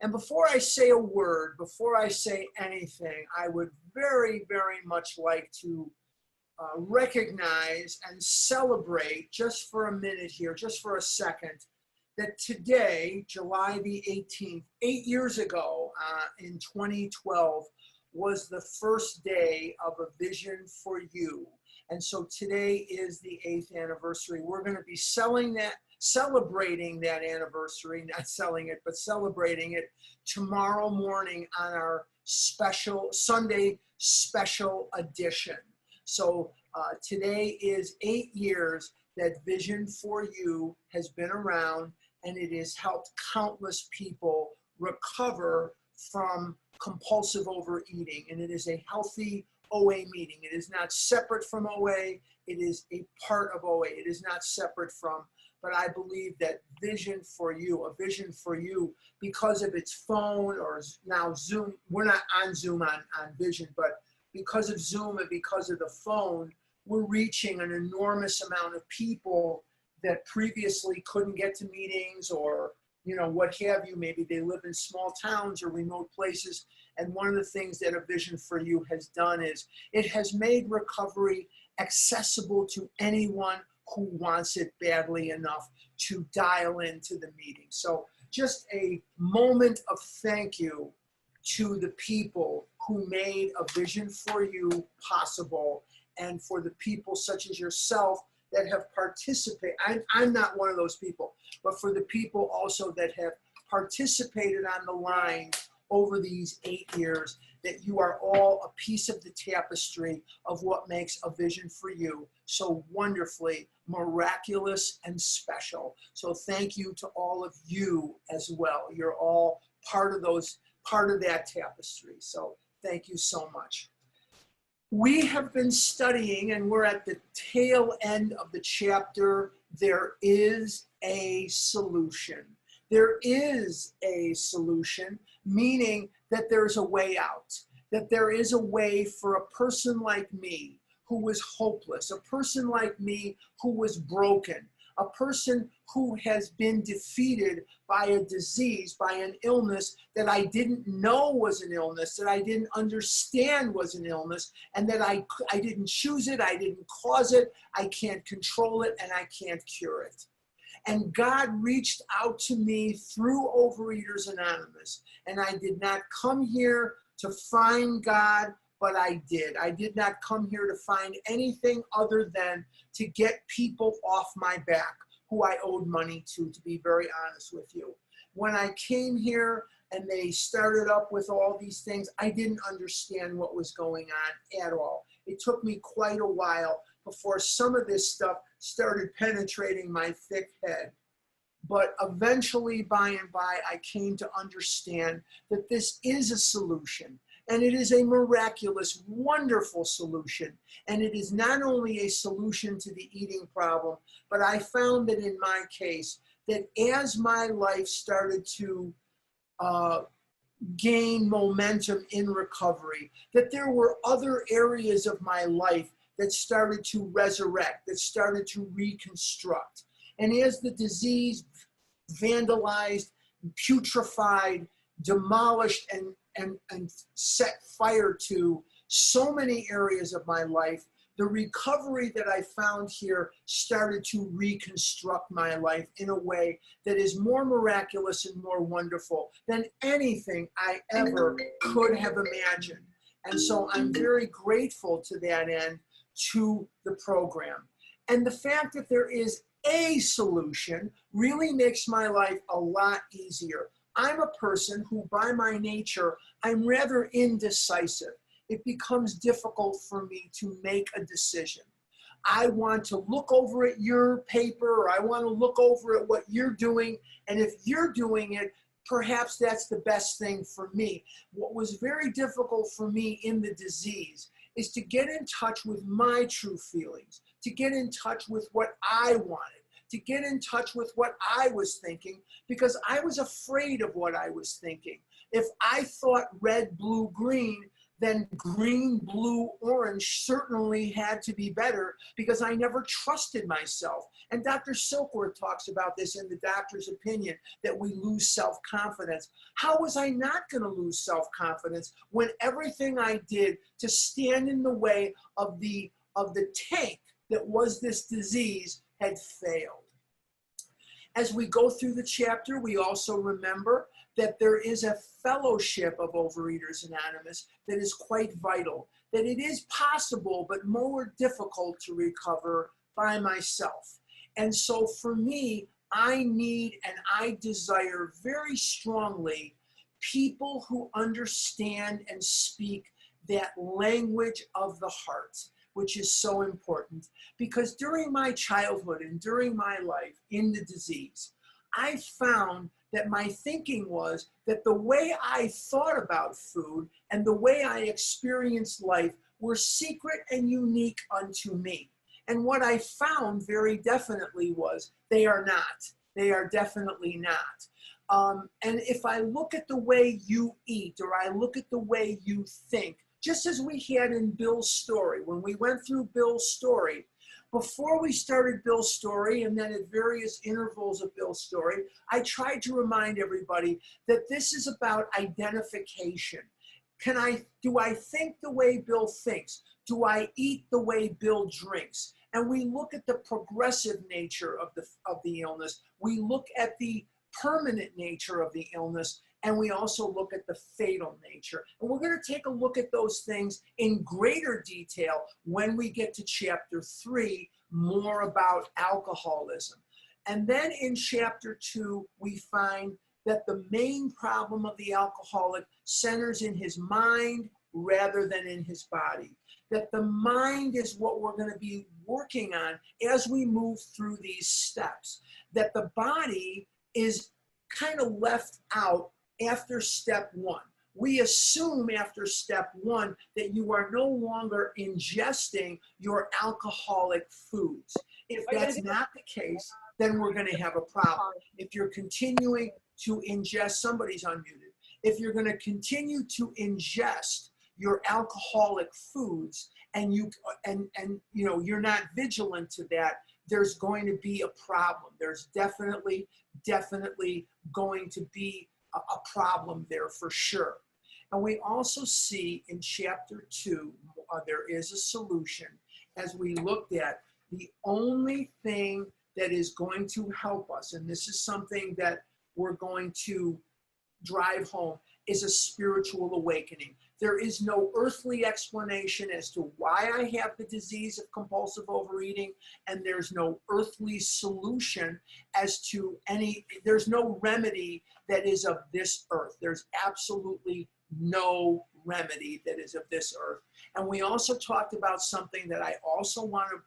And before I say a word, before I say anything, I would very, very much like to recognize and celebrate just for a minute here, just for a second, that today, July the 18th, 8 years ago, in 2012, was the first day of A Vision for You. And so today is the 8th anniversary. We're going to be celebrating that anniversary, not selling it, but celebrating it tomorrow morning on our special Sunday special edition. So today is 8 years that Vision for You has been around, and it has helped countless people recover from compulsive overeating. And it is a healthy OA meeting. It is not separate from OA. It is a part of OA. It is not separate from, but I believe that Vision for You, A Vision for You, because of its phone or now Zoom, we're not on Zoom on Vision, but because of Zoom and because of the phone, we're reaching an enormous amount of people that previously couldn't get to meetings or, you know, what have you. Maybe they live in small towns or remote places. And one of the things that A Vision for You has done is it has made recovery accessible to anyone who wants it badly enough to dial into the meeting. So just a moment of thank you to the people who made A Vision for You possible, and for the people such as yourself that have participated. I'm not one of those people, but for the people also that have participated on the line over these 8 years, that you are all a piece of the tapestry of what makes A Vision for You so wonderfully miraculous and special. So thank you to all of you as well. You're all part of that tapestry. So thank you so much. We have been studying, and we're at the tail end of the chapter, There is a Solution. There is a solution, meaning that there's a way out, that there is a way for a person like me who was hopeless, a person like me who was broken, a person who has been defeated by a disease, by an illness that I didn't know was an illness, that I didn't understand was an illness, and that I didn't choose it, I didn't cause it, I can't control it, and I can't cure it. And God reached out to me through Overeaters Anonymous, and I did not come here to find God, but I did. I did not come here to find anything other than to get people off my back who I owed money to be very honest with you. When I came here and they started up with all these things, I didn't understand what was going on at all. It took me quite a while before some of this stuff started penetrating my thick head. But eventually, by and by, I came to understand that this is a solution. And it is a miraculous, wonderful solution. And it is not only a solution to the eating problem, but I found that in my case, that as my life started to gain momentum in recovery, that there were other areas of my life that started to resurrect, that started to reconstruct. And as the disease vandalized, putrefied, demolished, and set fire to so many areas of my life, the recovery that I found here started to reconstruct my life in a way that is more miraculous and more wonderful than anything I ever could have imagined. And so I'm very grateful to that end to the program. And the fact that there is a solution really makes my life a lot easier. I'm a person who, by my nature, I'm rather indecisive. It becomes difficult for me to make a decision. I want to look over at your paper, or I want to look over at what you're doing, and if you're doing it, perhaps that's the best thing for me. What was very difficult for me in the disease is to get in touch with my true feelings, to get in touch with what I wanted, to get in touch with what I was thinking, because I was afraid of what I was thinking. If I thought red, blue, green, then green, blue, orange certainly had to be better because I never trusted myself. And Dr. Silkworth talks about this in The Doctor's Opinion, that we lose self-confidence. How was I not going to lose self-confidence when everything I did to stand in the way of the tank that was this disease had failed? As we go through the chapter, we also remember that there is a fellowship of Overeaters Anonymous that is quite vital, that it is possible but more difficult to recover by myself. And so for me, I need and I desire very strongly people who understand and speak that language of the heart, which is so important. Because during my childhood and during my life in the disease, I found that my thinking was that the way I thought about food and the way I experienced life were secret and unique unto me. And what I found very definitely was they are not. They are definitely not. And if I look at the way you eat, or I look at the way you think, just as we had in Bill's story, when we went through Bill's story, before we started Bill's story, and then at various intervals of Bill's story, I tried to remind everybody that this is about identification. Do I think the way Bill thinks? Do I eat the way Bill drinks? And we look at the progressive nature of the illness. We look at the permanent nature of the illness, and we also look at the fatal nature. And we're going to take a look at those things in greater detail when we get to chapter 3, more about alcoholism. And then in chapter 2, we find that the main problem of the alcoholic centers in his mind rather than in his body. That the mind is what we're going to be working on as we move through these steps. That the body is kind of left out after step 1. We assume after step 1 that you are no longer ingesting your alcoholic foods. If that's not the case, then we're going to have a problem. If you're continuing to ingest, somebody's unmuted. If you're going to continue to ingest your alcoholic foods and you're not vigilant to that, there's going to be a problem. There's definitely going to be a problem there for sure. And we also see in chapter 2, there is a solution. As we looked at, the only thing that is going to help us, and this is something that we're going to drive home, is a spiritual awakening. There is no earthly explanation as to why I have the disease of compulsive overeating, and there's no earthly solution as to there's no remedy that is of this earth. There's absolutely no remedy that is of this earth. And we also talked about something that I also want to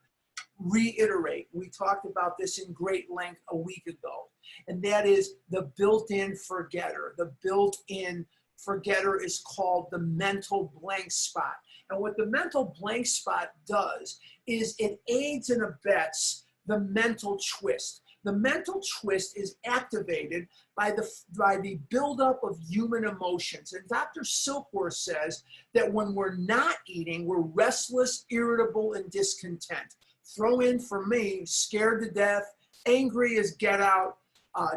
reiterate. We talked about this in great length a week ago, and that is the built-in forgetter. The built-in forgetter is called the mental blank spot. And what the mental blank spot does is it aids and abets the mental twist. The mental twist is activated by the buildup of human emotions. And Dr. Silkworth says that when we're not eating, we're restless, irritable, and discontent. Throw in for me, scared to death, angry as get out,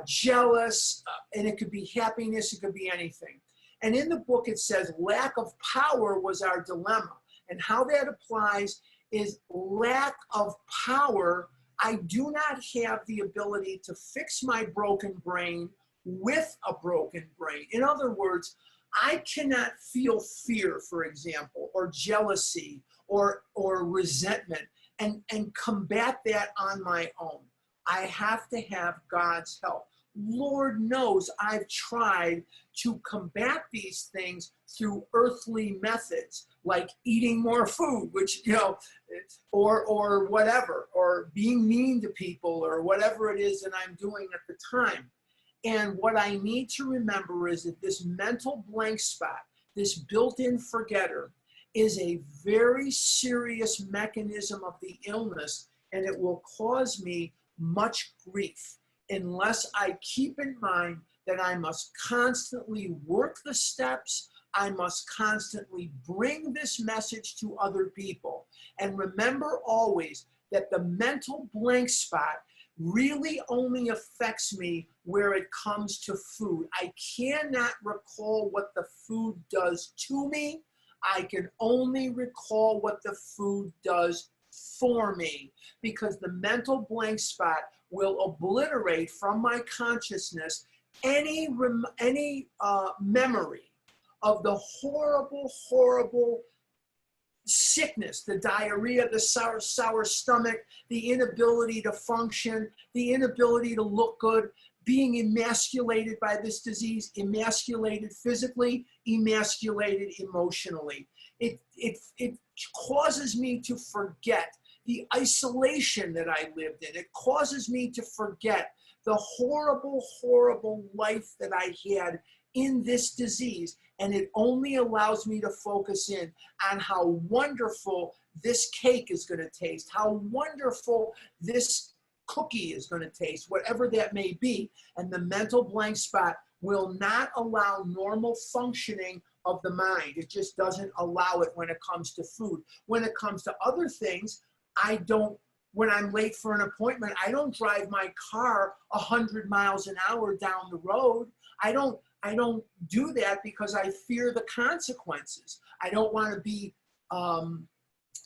jealous, and it could be happiness, it could be anything. And in the book, it says lack of power was our dilemma. And how that applies is lack of power. I do not have the ability to fix my broken brain with a broken brain. In other words, I cannot feel fear, for example, or jealousy or resentment and combat that on my own. I have to have God's help. Lord knows I've tried to combat these things through earthly methods, like eating more food, which, or whatever, or being mean to people, or whatever it is that I'm doing at the time. And what I need to remember is that this mental blank spot, this built-in forgetter, is a very serious mechanism of the illness, and it will cause me much grief unless I keep in mind that I must constantly work the steps, I must constantly bring this message to other people. And remember always that the mental blank spot really only affects me where it comes to food. I cannot recall what the food does to me. I can only recall what the food does for me, because the mental blank spot will obliterate from my consciousness any memory of the horrible, horrible sickness, the diarrhea, the sour stomach, the inability to function, the inability to look good, being emasculated by this disease, emasculated physically, emasculated emotionally. It causes me to forget the isolation that I lived in. It causes me to forget the horrible, horrible life that I had in this disease. And it only allows me to focus in on how wonderful this cake is going to taste, how wonderful this cookie is going to taste, whatever that may be. And the mental blank spot will not allow normal functioning of the mind. It just doesn't allow it when it comes to food. When it comes to other things, when I'm late for an appointment, I don't drive my car 100 miles an hour down the road. I don't do that because I fear the consequences. I don't want to be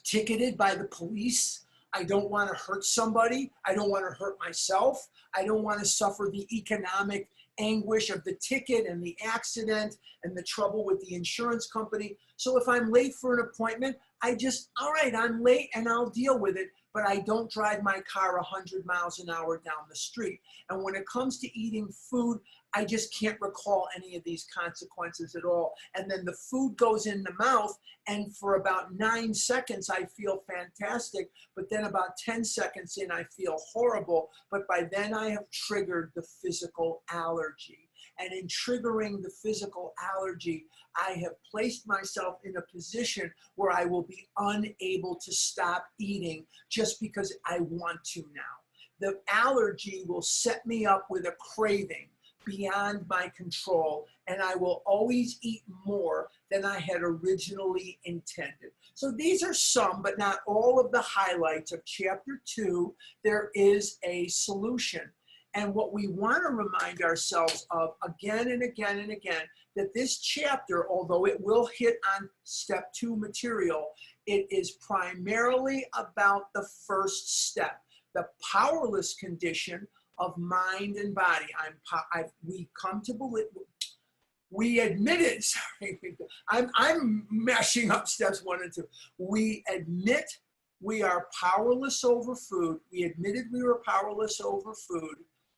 ticketed by the police. I don't want to hurt somebody. I don't want to hurt myself. I don't want to suffer the economic anguish of the ticket and the accident and the trouble with the insurance company. So if I'm late for an appointment, all right, I'm late and I'll deal with it, but I don't drive my car 100 miles an hour down the street. And when it comes to eating food, I just can't recall any of these consequences at all. And then the food goes in the mouth, and for about 9 seconds, I feel fantastic. But then about 10 seconds in, I feel horrible. But by then, I have triggered the physical allergy. And in triggering the physical allergy, I have placed myself in a position where I will be unable to stop eating just because I want to now. The allergy will set me up with a craving beyond my control, and I will always eat more than I had originally intended. So these are some, but not all, of the highlights of Chapter 2. There is a solution. And what we want to remind ourselves of again and again and again, that this chapter, although it will hit on Step 2 material, it is primarily about the first step, the powerless condition of mind and body. We come to believe, we admit it, sorry, I'm mashing up steps 1 and 2. We admit we are powerless over food. We admitted we were powerless over food,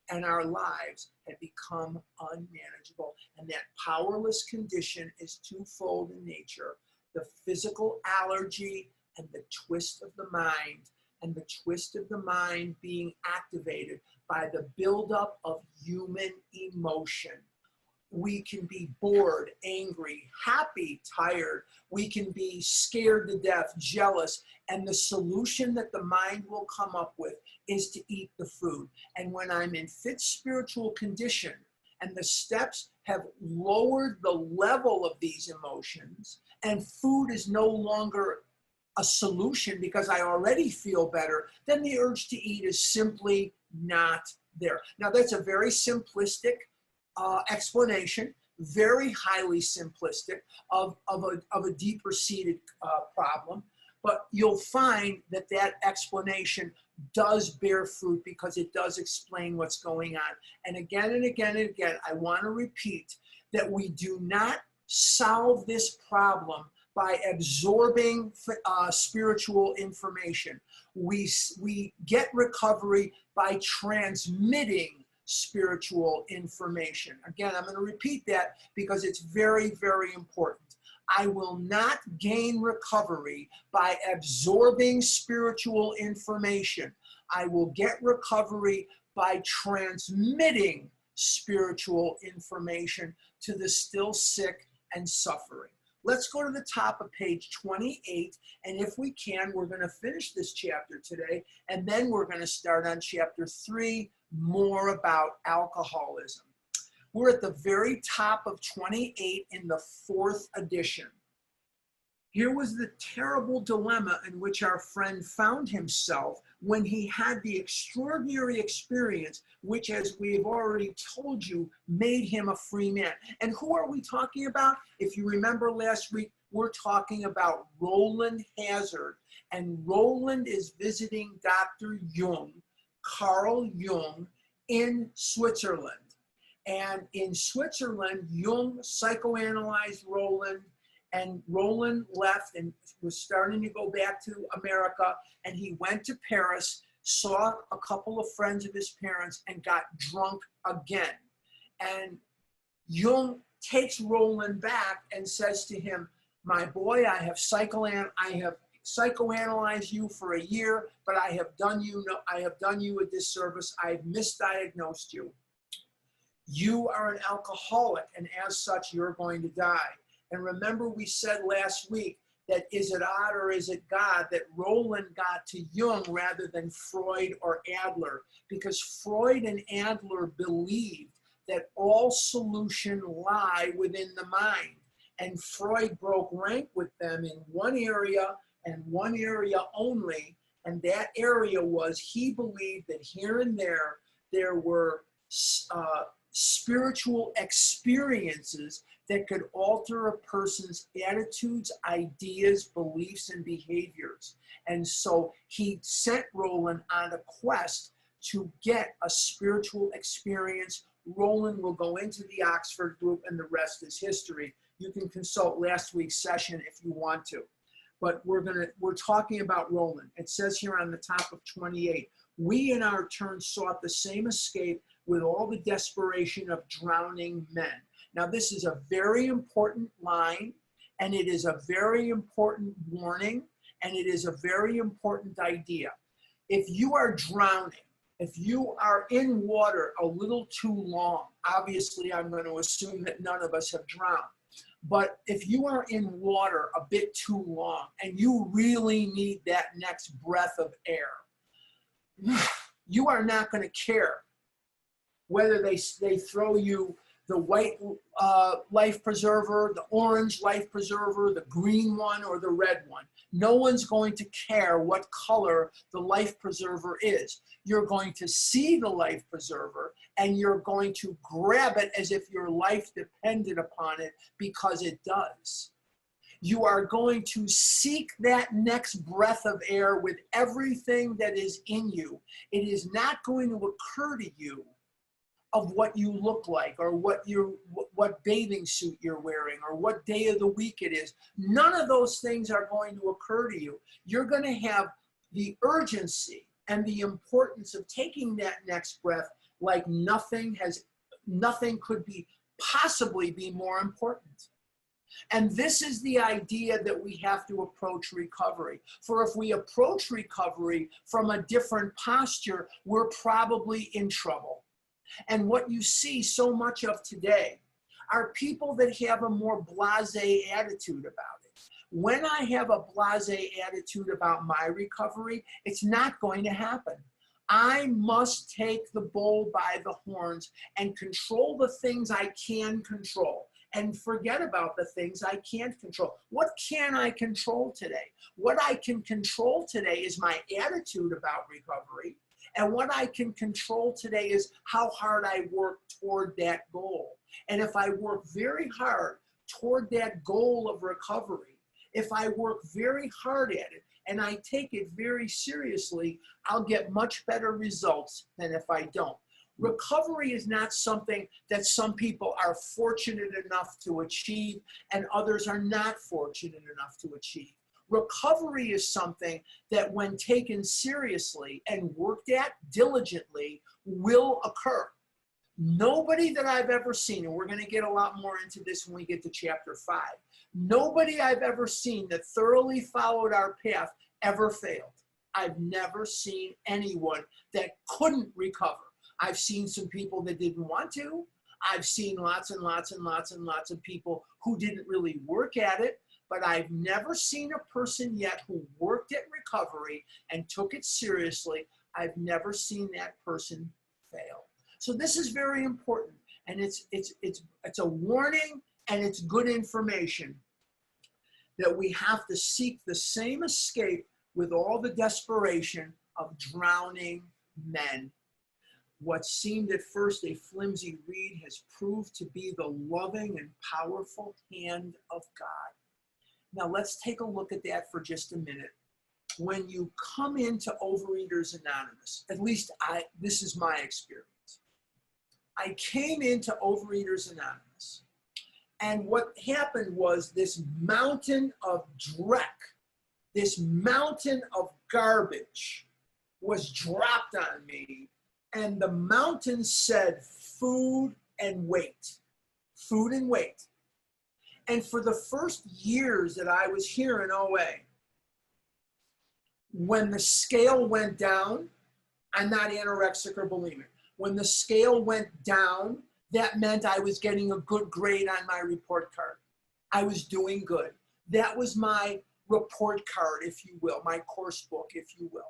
and our lives had become unmanageable. And that powerless condition is twofold in nature: the physical allergy and the twist of the mind. And the twist of the mind being activated by the buildup of human emotion. We can be bored, angry, happy, tired. We can be scared to death, jealous. And the solution that the mind will come up with is to eat the food. And when I'm in fit spiritual condition and the steps have lowered the level of these emotions, and food is no longer a solution because I already feel better, then the urge to eat is simply not there. Now, that's a very simplistic explanation, very highly simplistic of a deeper seated problem, but you'll find that that explanation does bear fruit because it does explain what's going on. And again and again and again, I want to repeat that we do not solve this problem by absorbing spiritual information. We get recovery by transmitting spiritual information. Again, I'm going to repeat that because it's very, very important. I will not gain recovery by absorbing spiritual information. I will get recovery by transmitting spiritual information to the still sick and suffering. Let's go to the top of page 28, and if we can, we're going to finish this chapter today, and then we're going to start on chapter 3, more about alcoholism. We're at the very top of 28 in the 4th edition. Here was the terrible dilemma in which our friend found himself when he had the extraordinary experience, which, as we've already told you, made him a free man. And who are we talking about? If you remember last week, we're talking about Roland Hazard. And Roland is visiting Dr. Jung, Carl Jung, in Switzerland. And in Switzerland, Jung psychoanalyzed Roland, and Roland left and was starting to go back to America, and he went to Paris, saw a couple of friends of his parents, and got drunk again. And Jung takes Roland back and says to him, "My boy, I have psychoanalyzed you for a year, but I have done you a disservice. I've misdiagnosed you. You are an alcoholic, and as such, you're going to die." And remember, we said last week that is it odd or is it God that Roland got to Jung rather than Freud or Adler? Because Freud and Adler believed that all solutions lie within the mind. And Freud broke rank with them in one area and one area only. And that area was he believed that here and there were spiritual experiences that could alter a person's attitudes, ideas, beliefs, and behaviors. And so he sent Roland on a quest to get a spiritual experience. Roland will go into the Oxford group, and the rest is history. You can consult last week's session if you want to. But we're talking about Roland. It says here on the top of 28, we in our turn sought the same escape with all the desperation of drowning men. Now, this is a very important line, and it is a very important warning, and it is a very important idea. If you are drowning, if you are in water a little too long, obviously I'm going to assume that none of us have drowned, but if you are in water a bit too long and you really need that next breath of air, you are not going to care whether they throw you the white life preserver, the orange life preserver, the green one, or the red one. No one's going to care what color the life preserver is. You're going to see the life preserver and you're going to grab it as if your life depended upon it, because it does. You are going to seek that next breath of air with everything that is in you. It is not going to occur to you of what you look like, or what bathing suit you're wearing, or what day of the week it is. None of those things are going to occur to you. You're going to have the urgency and the importance of taking that next breath like nothing could possibly be more important. And this is the idea that we have to approach recovery. For if we approach recovery from a different posture, we're probably in trouble. And what you see so much of today are people that have a more blasé attitude about it. When I have a blasé attitude about my recovery, it's not going to happen. I must take the bull by the horns and control the things I can control, and forget about the things I can't control. What can I control today? What I can control today is my attitude about recovery. And what I can control today is how hard I work toward that goal. And if I work very hard toward that goal of recovery, if I work very hard at it and I take it very seriously, I'll get much better results than if I don't. Recovery is not something that some people are fortunate enough to achieve and others are not fortunate enough to achieve. Recovery is something that, when taken seriously and worked at diligently, will occur. Nobody that I've ever seen, and we're going to get a lot more into this when we get to chapter 5, nobody I've ever seen that thoroughly followed our path ever failed. I've never seen anyone that couldn't recover. I've seen some people that didn't want to. I've seen lots and lots and lots and lots of people who didn't really work at it. But I've never seen a person yet who worked at recovery and took it seriously. I've never seen that person fail. So this is very important. And it's a warning, and it's good information that we have to seek the same escape with all the desperation of drowning men. What seemed at first a flimsy reed has proved to be the loving and powerful hand of God. Now let's take a look at that for just a minute. When you come into Overeaters Anonymous, at least this is my experience. I came into Overeaters Anonymous, and what happened was this mountain of dreck, this mountain of garbage was dropped on me, and the mountain said food and weight, food and weight. And for the first years that I was here in OA, when the scale went down, I'm not anorexic or bulimic. When the scale went down, that meant I was getting a good grade on my report card. I was doing good. That was my report card, if you will, my course book, if you will.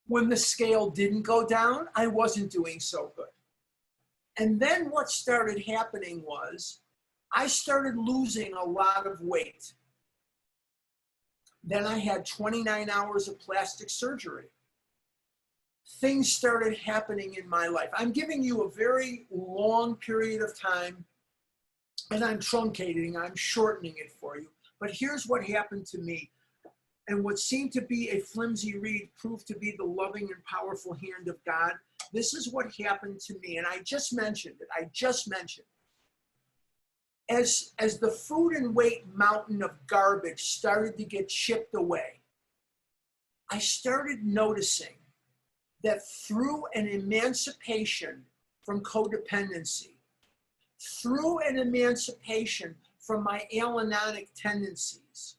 When the scale didn't go down, I wasn't doing so good. And then what started happening was I started losing a lot of weight. Then I had 29 hours of plastic surgery. Things started happening in my life. I'm giving you a very long period of time, and I'm truncating, I'm shortening it for you. But here's what happened to me. And what seemed to be a flimsy reed proved to be the loving and powerful hand of God. This is what happened to me. And I just mentioned it. As the food and weight mountain of garbage started to get chipped away, I started noticing that through an emancipation from codependency, through an emancipation from my alienonic tendencies,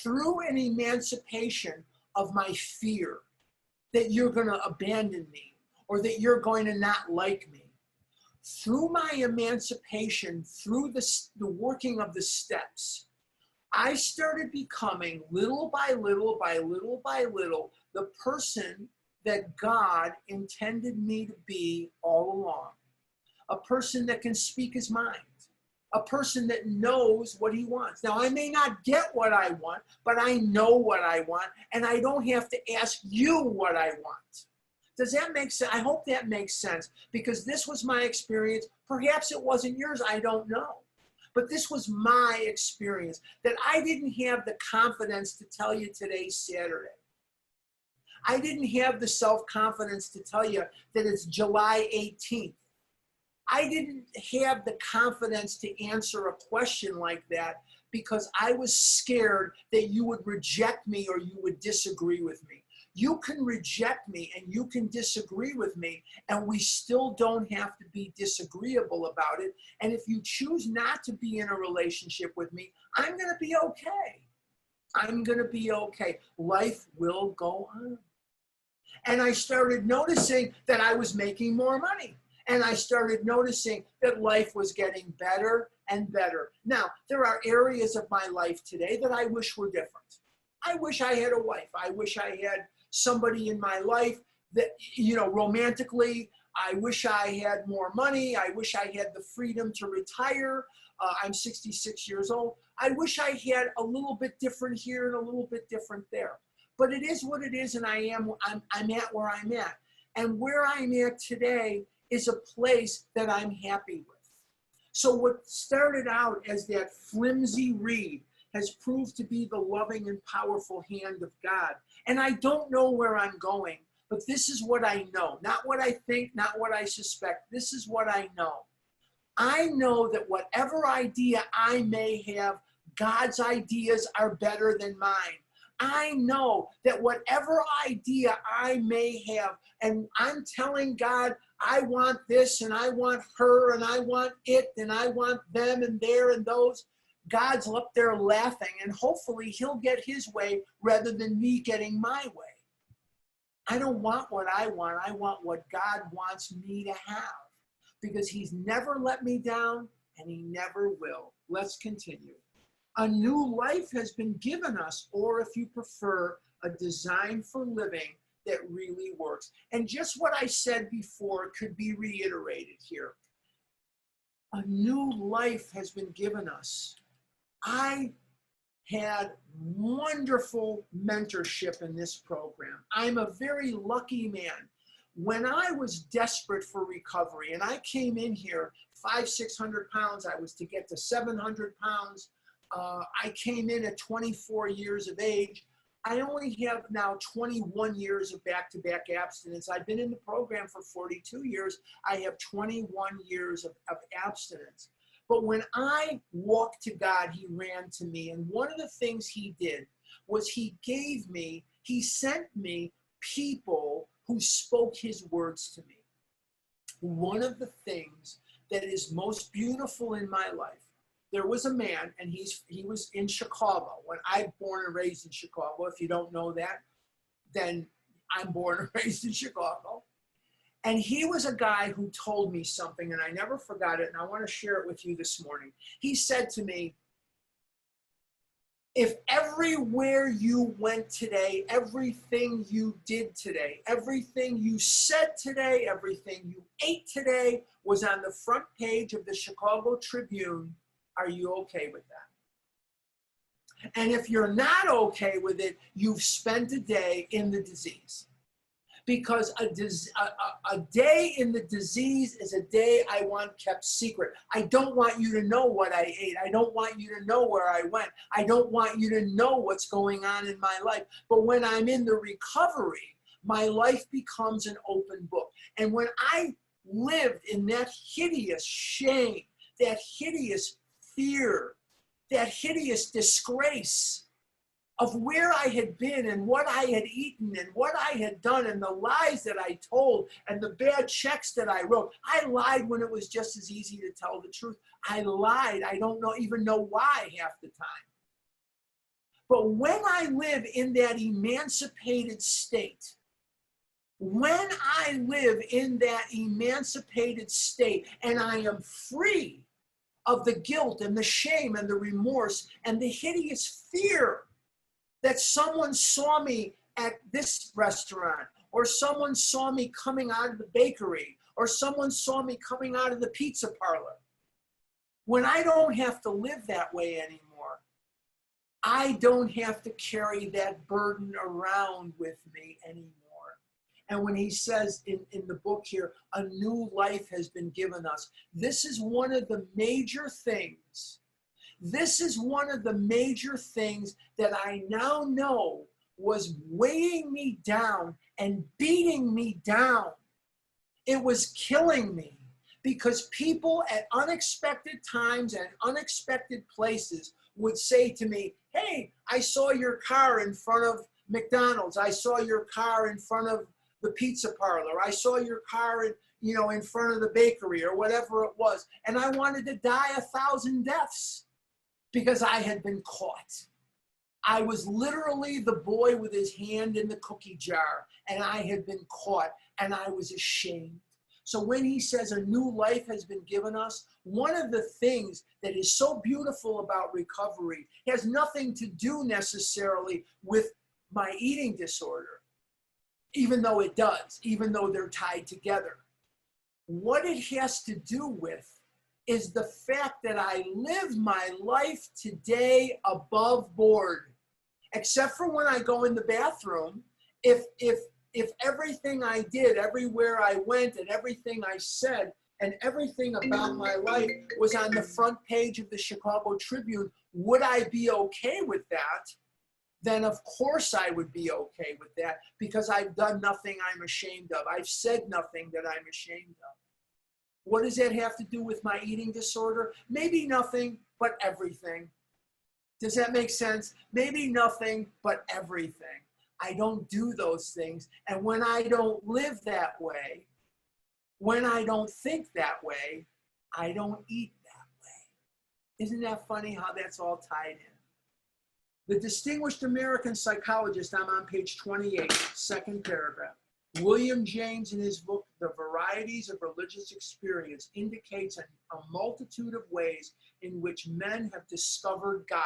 through an emancipation of my fear that you're going to abandon me or that you're going to not like me, through my emancipation, through the working of the steps, I started becoming little by little by little by little the person that God intended me to be all along. A person that can speak his mind. A person that knows what he wants. Now, I may not get what I want, but I know what I want, and I don't have to ask you what I want. Does that make sense? I hope that makes sense, because this was my experience. Perhaps it wasn't yours, I don't know. But this was my experience, that I didn't have the confidence to tell you today's Saturday. I didn't have the self-confidence to tell you that it's July 18th. I didn't have the confidence to answer a question like that because I was scared that you would reject me or you would disagree with me. You can reject me and you can disagree with me, and we still don't have to be disagreeable about it. And if you choose not to be in a relationship with me, I'm going to be okay. I'm going to be okay. Life will go on. And I started noticing that I was making more money. And I started noticing that life was getting better and better. Now, there are areas of my life today that I wish were different. I wish I had a wife. I wish I had somebody in my life that, romantically. I wish I had more money. I wish I had the freedom to retire. I'm 66 years old. I wish I had a little bit different here and a little bit different there. But it is what it is, and I'm at where I'm at. And where I'm at today is a place that I'm happy with. So what started out as that flimsy reed has proved to be the loving and powerful hand of God. And I don't know where I'm going, but this is what I know. Not what I think, not what I suspect. This is what I know. I know that whatever idea I may have, God's ideas are better than mine. I know that whatever idea I may have, and I'm telling God, I want this, and I want her, and I want it, and I want them, and there, and those. God's up there laughing, and hopefully he'll get his way rather than me getting my way. I don't want what I want. I want what God wants me to have, because he's never let me down, and he never will. Let's continue. A new life has been given us, or if you prefer, a design for living that really works. And just what I said before could be reiterated here. A new life has been given us. I had wonderful mentorship in this program. I'm a very lucky man. When I was desperate for recovery, and I came in here 500-600 pounds, I was to get to 700 pounds. I came in at 24 years of age. I only have now 21 years of back-to-back abstinence. I've been in the program for 42 years. I have 21 years of abstinence. But when I walked to God, he ran to me. And one of the things he did was he sent me people who spoke his words to me. One of the things that is most beautiful in my life, there was a man, and he was in Chicago. When I'm born and raised in Chicago, if you don't know that, then I'm born and raised in Chicago. And he was a guy who told me something, and I never forgot it, and I want to share it with you this morning. He said to me, if everywhere you went today, everything you did today, everything you said today, everything you ate today was on the front page of the Chicago Tribune, are you okay with that? And if you're not okay with it, you've spent a day in the disease. Because a day in the disease is a day I want kept secret. I don't want you to know what I ate. I don't want you to know where I went. I don't want you to know what's going on in my life. But when I'm in the recovery, my life becomes an open book. And when I lived in that hideous shame, that hideous fear, that hideous disgrace of where I had been and what I had eaten and what I had done and the lies that I told and the bad checks that I wrote. I lied when it was just as easy to tell the truth. I lied. I don't even know why half the time. But when I live in that emancipated state, when I live in that emancipated state and I am free of the guilt and the shame and the remorse and the hideous fear that someone saw me at this restaurant, or someone saw me coming out of the bakery, or someone saw me coming out of the pizza parlor. When I don't have to live that way anymore, I don't have to carry that burden around with me anymore. And when he says in the book here, a new life has been given us, this is one of the major things. This is one of the major things that I now know was weighing me down and beating me down. It was killing me because people at unexpected times and unexpected places would say to me, hey, I saw your car in front of McDonald's. I saw your car in front of the pizza parlor. I saw your car in front of the bakery or whatever it was. And I wanted to die 1,000 deaths. Because I had been caught. I was literally the boy with his hand in the cookie jar, and I had been caught, and I was ashamed. So when he says a new life has been given us, one of the things that is so beautiful about recovery has nothing to do necessarily with my eating disorder, even though it does, even though they're tied together. What it has to do with is the fact that I live my life today above board. Except for when I go in the bathroom, if everything I did, everywhere I went, and everything I said, and everything about my life was on the front page of the Chicago Tribune, would I be okay with that? Then of course I would be okay with that because I've done nothing I'm ashamed of. I've said nothing that I'm ashamed of. What does that have to do with my eating disorder? Maybe nothing, but everything. Does that make sense? Maybe nothing, but everything. I don't do those things. And when I don't live that way, when I don't think that way, I don't eat that way. Isn't that funny how that's all tied in? The distinguished American psychologist, I'm on page 28, second paragraph. William James, in his book, The Varieties of Religious Experience, indicates a multitude of ways in which men have discovered God.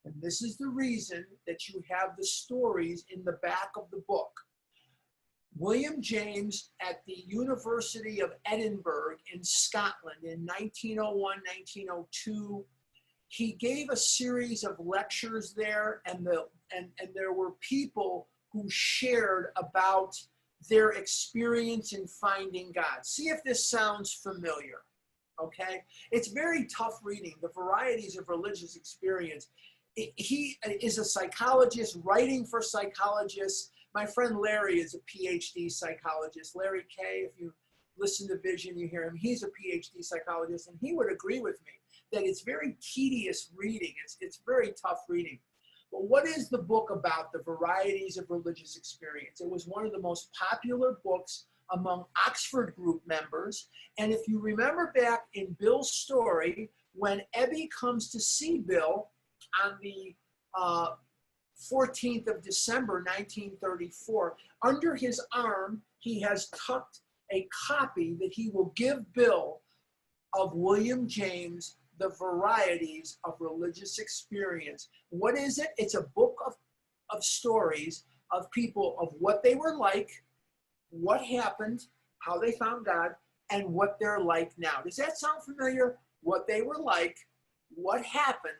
And this is the reason that you have the stories in the back of the book. William James at the University of Edinburgh in Scotland in 1901, 1902. He gave a series of lectures there, and there were people who shared about their experience in finding God. See if this sounds familiar, okay? It's very tough reading, The Varieties of Religious Experience. He is a psychologist writing for psychologists. My friend Larry is a PhD psychologist. Larry Kay, if you listen to Vision, you hear him. He's a PhD psychologist, and he would agree with me that it's very tedious reading. It's very tough reading. But what is the book about, The Varieties of Religious Experience? It was one of the most popular books among Oxford group members. And if you remember back in Bill's story, when Ebby comes to see Bill on the 14th of December, 1934, under his arm, he has tucked a copy that he will give Bill of William James, The Varieties of Religious Experience. What is it? It's a book of stories of people, of what they were like, what happened, how they found God, and what they're like now. Does that sound familiar? What they were like, what happened,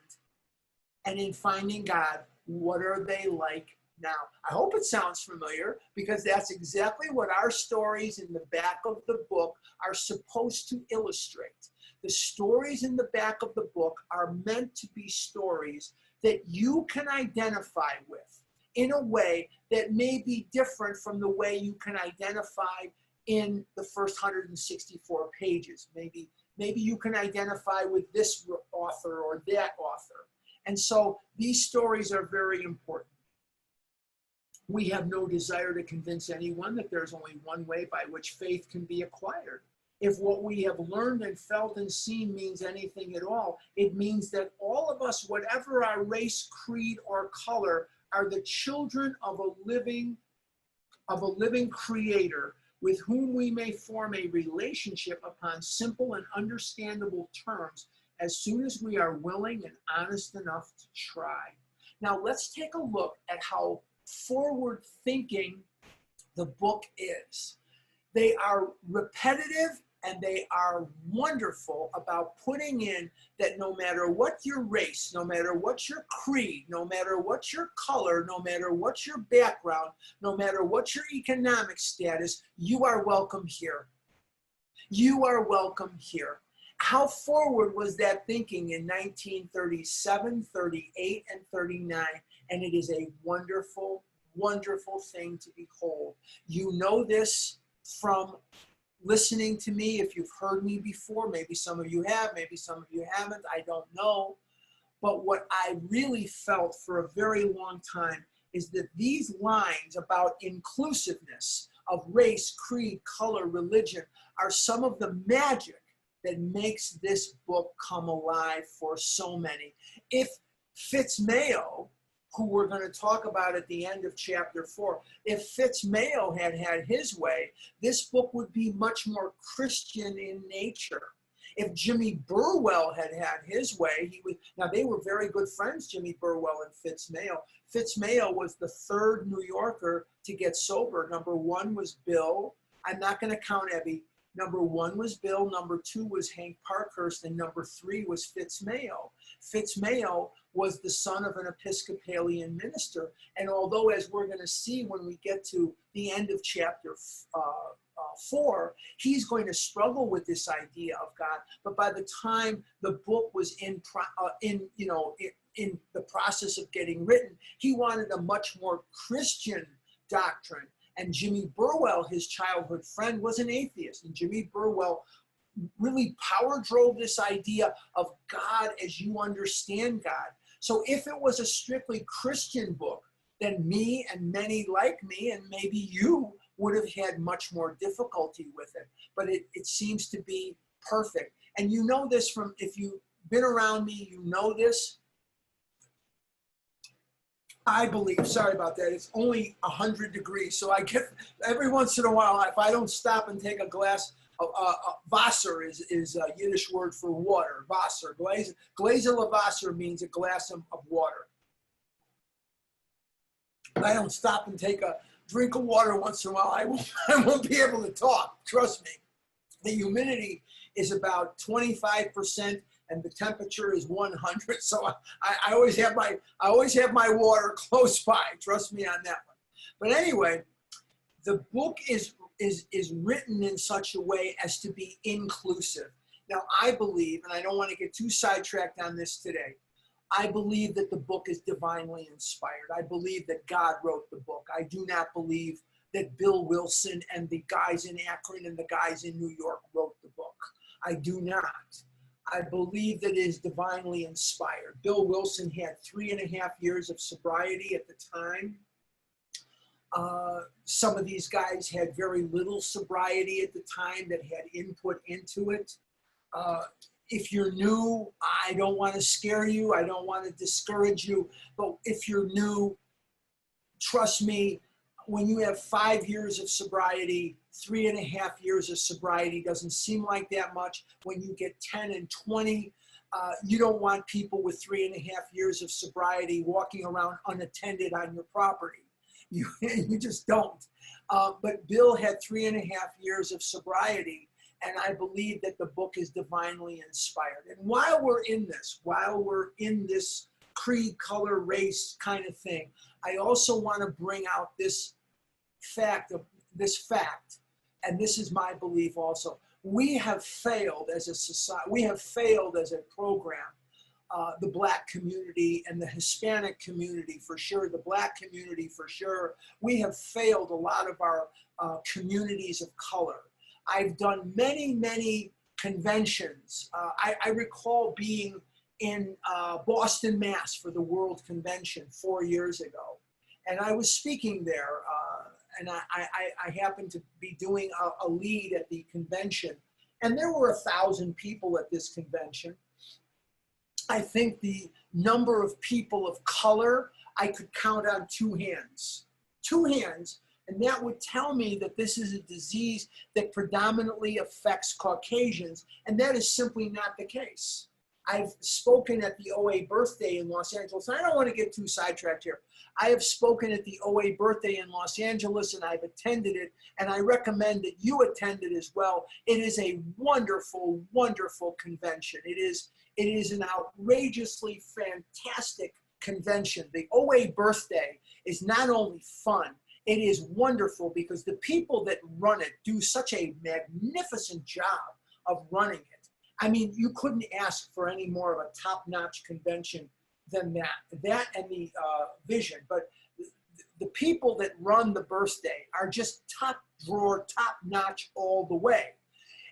and in finding God, what are they like now? I hope it sounds familiar, because that's exactly what our stories in the back of the book are supposed to illustrate. The stories in the back of the book are meant to be stories that you can identify with in a way that may be different from the way you can identify in the first 164 pages. Maybe you can identify with this author or that author. And so these stories are very important. We have no desire to convince anyone that there's only one way by which faith can be acquired. If what we have learned and felt and seen means anything at all, it means that all of us, whatever our race, creed, or color, are the children of a living creator with whom we may form a relationship upon simple and understandable terms as soon as we are willing and honest enough to try. Now let's take a look at how forward-thinking the book is. They are repetitive and they are wonderful about putting in that no matter what your race, no matter what your creed, no matter what your color, no matter what your background, no matter what your economic status, you are welcome here. You are welcome here. How forward was that thinking in 1937, 38, and 39? And it is a wonderful, wonderful thing to behold. You know this from listening to me. If you've heard me before, maybe some of you have, maybe some of you haven't, I don't know. But what I really felt for a very long time is that these lines about inclusiveness of race, creed, color, religion are some of the magic that makes this book come alive for so many. If Fitz Mayo, who we're going to talk about at the end of chapter 4, if Fitz Mayo had had his way, this book would be much more Christian in nature. If Jimmy Burwell had had his way, he would. Now, they were very good friends, Jimmy Burwell and Fitz Mayo. Fitz Mayo was the third New Yorker to get sober. Number one was Bill. I'm not going to count Ebby. Number one was Bill, number two was Hank Parkhurst, and number three was Fitz Mayo. Fitz Mayo was the son of an Episcopalian minister. And although, as we're going to see when we get to the end of chapter 4, he's going to struggle with this idea of God. But by the time the book was in the process of getting written, he wanted a much more Christian doctrine. And Jimmy Burwell, his childhood friend, was an atheist. And Jimmy Burwell really power drove this idea of God as you understand God. So if it was a strictly Christian book, then me and many like me, and maybe you, would have had much more difficulty with it. But it seems to be perfect. And you know this from, if you've been around me, you know this. I believe, sorry about that, it's only 100 degrees. So I get, every once in a while, if I don't stop and take a glass of Wasser is a Yiddish word for water. Wasser, Gläser Wasser means a glass of water. I don't stop and take a drink of water once in a while, I won't be able to talk. Trust me. The humidity is about 25% and the temperature is 100. So I always have my water close by. Trust me on that one. But anyway, the book is written in such a way as to be inclusive. Now, I believe, and I don't want to get too sidetracked on this today, I believe that the book is divinely inspired. I believe that God wrote the book. I do not believe that Bill Wilson and the guys in Akron and the guys in New York wrote the book. I do not. I believe that it is divinely inspired. Bill Wilson had 3.5 years of sobriety at the time. Some of these guys had very little sobriety at the time that had input into it. If you're new, I don't want to scare you. I don't want to discourage you. But if you're new, trust me, when you have 5 years of sobriety, 3.5 years of sobriety doesn't seem like that much. When you get 10 and 20, you don't want people with 3.5 years of sobriety walking around unattended on your property. You just don't. But Bill had 3.5 years of sobriety, and I believe that the book is divinely inspired. And while we're in this creed, color, race kind of thing, I also want to bring out this fact, and this is my belief also. We have failed as a society, we have failed as a program, the Black community and the Hispanic community for sure, the Black community for sure. We have failed a lot of our communities of color. I've done many conventions. I recall being in Boston, Mass for the World Convention 4 years ago. And I was speaking there, and I happened to be doing a lead at the convention. And there were 1,000 people at this convention. I think the number of people of color, I could count on 2 hands. 2 hands. And that would tell me that this is a disease that predominantly affects Caucasians, and that is simply not the case. I've spoken at the OA birthday in Los Angeles, and I don't want to get too sidetracked here. I have spoken at the OA birthday in Los Angeles, and I've attended it, and I recommend that you attend it as well. It is a wonderful, wonderful convention. It is an outrageously fantastic convention. The OA birthday is not only fun, it is wonderful because the people that run it do such a magnificent job of running it. I mean, you couldn't ask for any more of a top-notch convention than that. That and the vision. But the people that run the birthday are just top drawer, top-notch all the way.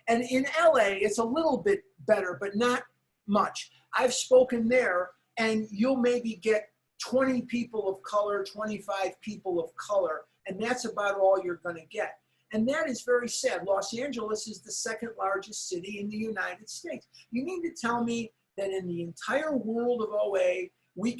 And in LA, it's a little bit better, but not much. I've spoken there, and you'll maybe get 20 people of color, 25 people of color, and that's about all you're going to get. And that is very sad. Los Angeles is the 2nd largest city in the United States. You mean to tell me that in the entire world of OA,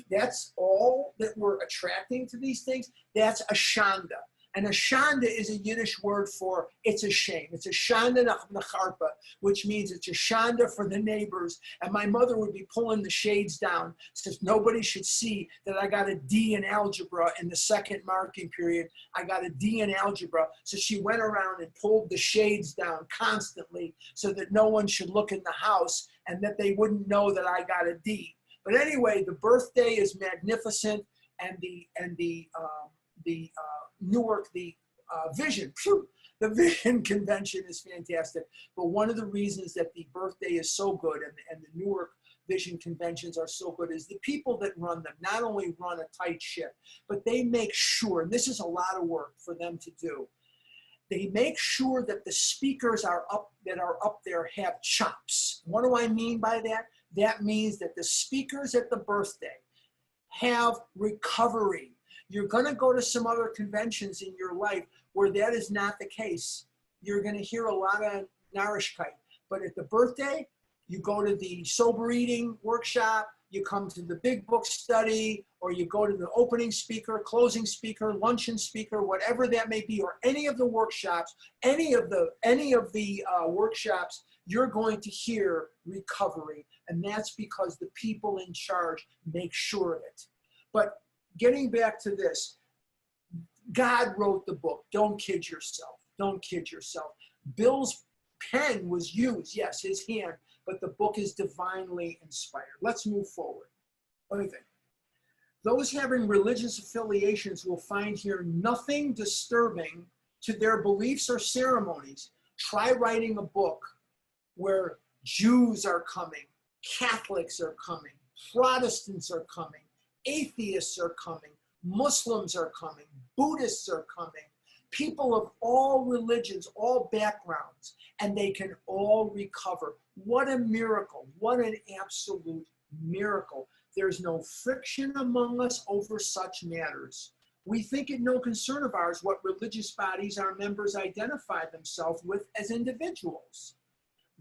that's all that we're attracting to these things? That's a shanda. And a shanda is a Yiddish word for it's a shame. It's a shanda nacharpa, which means it's a shanda for the neighbors. And my mother would be pulling the shades down so nobody should see that I got a D in algebra in the 2nd marking period. I got a D in algebra. So she went around and pulled the shades down constantly so that no one should look in the house and that they wouldn't know that I got a D. But anyway, the birthday is magnificent, and the Newark, the Vision Convention is fantastic. But one of the reasons that the birthday is so good and the Newark Vision Conventions are so good is the people that run them not only run a tight ship, but they make sure, and this is a lot of work for them to do, they make sure that the speakers that are up there have chops. What do I mean by that? That means that the speakers at the birthday have recovery. You're going to go to some other conventions in your life where that is not the case. You're going to hear a lot of narishkeit. But at the birthday, you go to the sober eating workshop, you come to the big book study, or you go to the opening speaker, closing speaker, luncheon speaker, whatever that may be, or any of the workshops, any of the workshops, you're going to hear recovery. And that's because the people in charge make sure of it. But getting back to this, God wrote the book. Don't kid yourself. Don't kid yourself. Bill's pen was used, yes, his hand, but the book is divinely inspired. Let's move forward. What do you think? Those having religious affiliations will find here nothing disturbing to their beliefs or ceremonies. Try writing a book where Jews are coming, Catholics are coming, Protestants are coming, atheists are coming, Muslims are coming, Buddhists are coming, people of all religions, all backgrounds, and they can all recover. What a miracle. What an absolute miracle. There's no friction among us over such matters. We think it no concern of ours what religious bodies our members identify themselves with as individuals.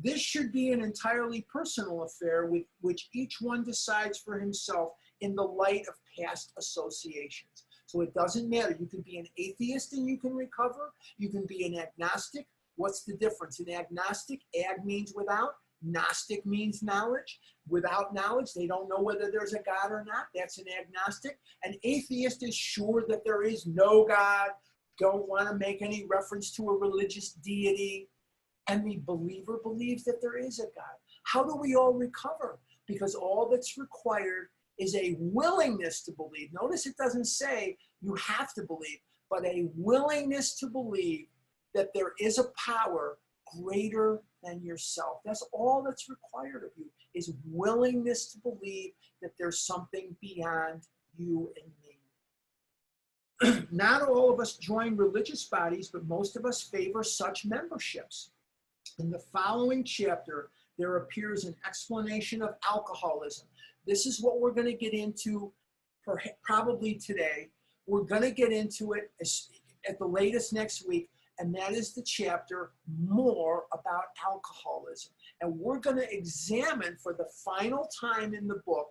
This should be an entirely personal affair with which each one decides for himself in the light of past associations. So it doesn't matter. You can be an atheist and you can recover. You can be an agnostic. What's the difference? An agnostic, ag means without, gnostic means knowledge. Without knowledge, they don't know whether there's a God or not. That's an agnostic. An atheist is sure that there is no God, don't want to make any reference to a religious deity. And the believer believes that there is a God. How do we all recover? Because all that's required is a willingness to believe. Notice it doesn't say you have to believe, but a willingness to believe that there is a power greater than yourself. That's all that's required of you, is willingness to believe that there's something beyond you and me. Not all of us join religious bodies, but most of us favor such memberships. In the following chapter, there appears an explanation of alcoholism. This is what we're going to get into probably today. We're going to get into it at the latest next week, and that is the chapter more about alcoholism. And we're going to examine for the final time in the book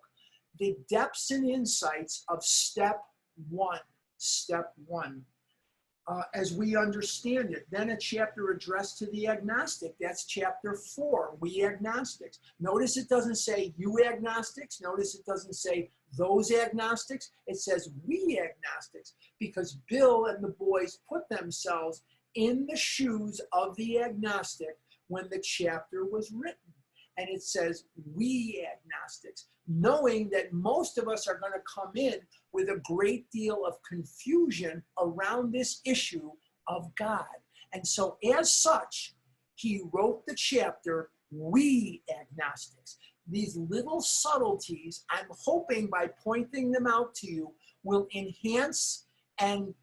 the depths and insights of step one. Step one. As we understand it. Then a chapter addressed to the agnostic. That's chapter 4, we agnostics. Notice it doesn't say you agnostics. Notice it doesn't say those agnostics. It says we agnostics, because Bill and the boys put themselves in the shoes of the agnostic when the chapter was written. And it says we agnostics, knowing that most of us are going to come in with a great deal of confusion around this issue of God. And so as such, he wrote the chapter, We Agnostics. These little subtleties, I'm hoping by pointing them out to you, will enhance and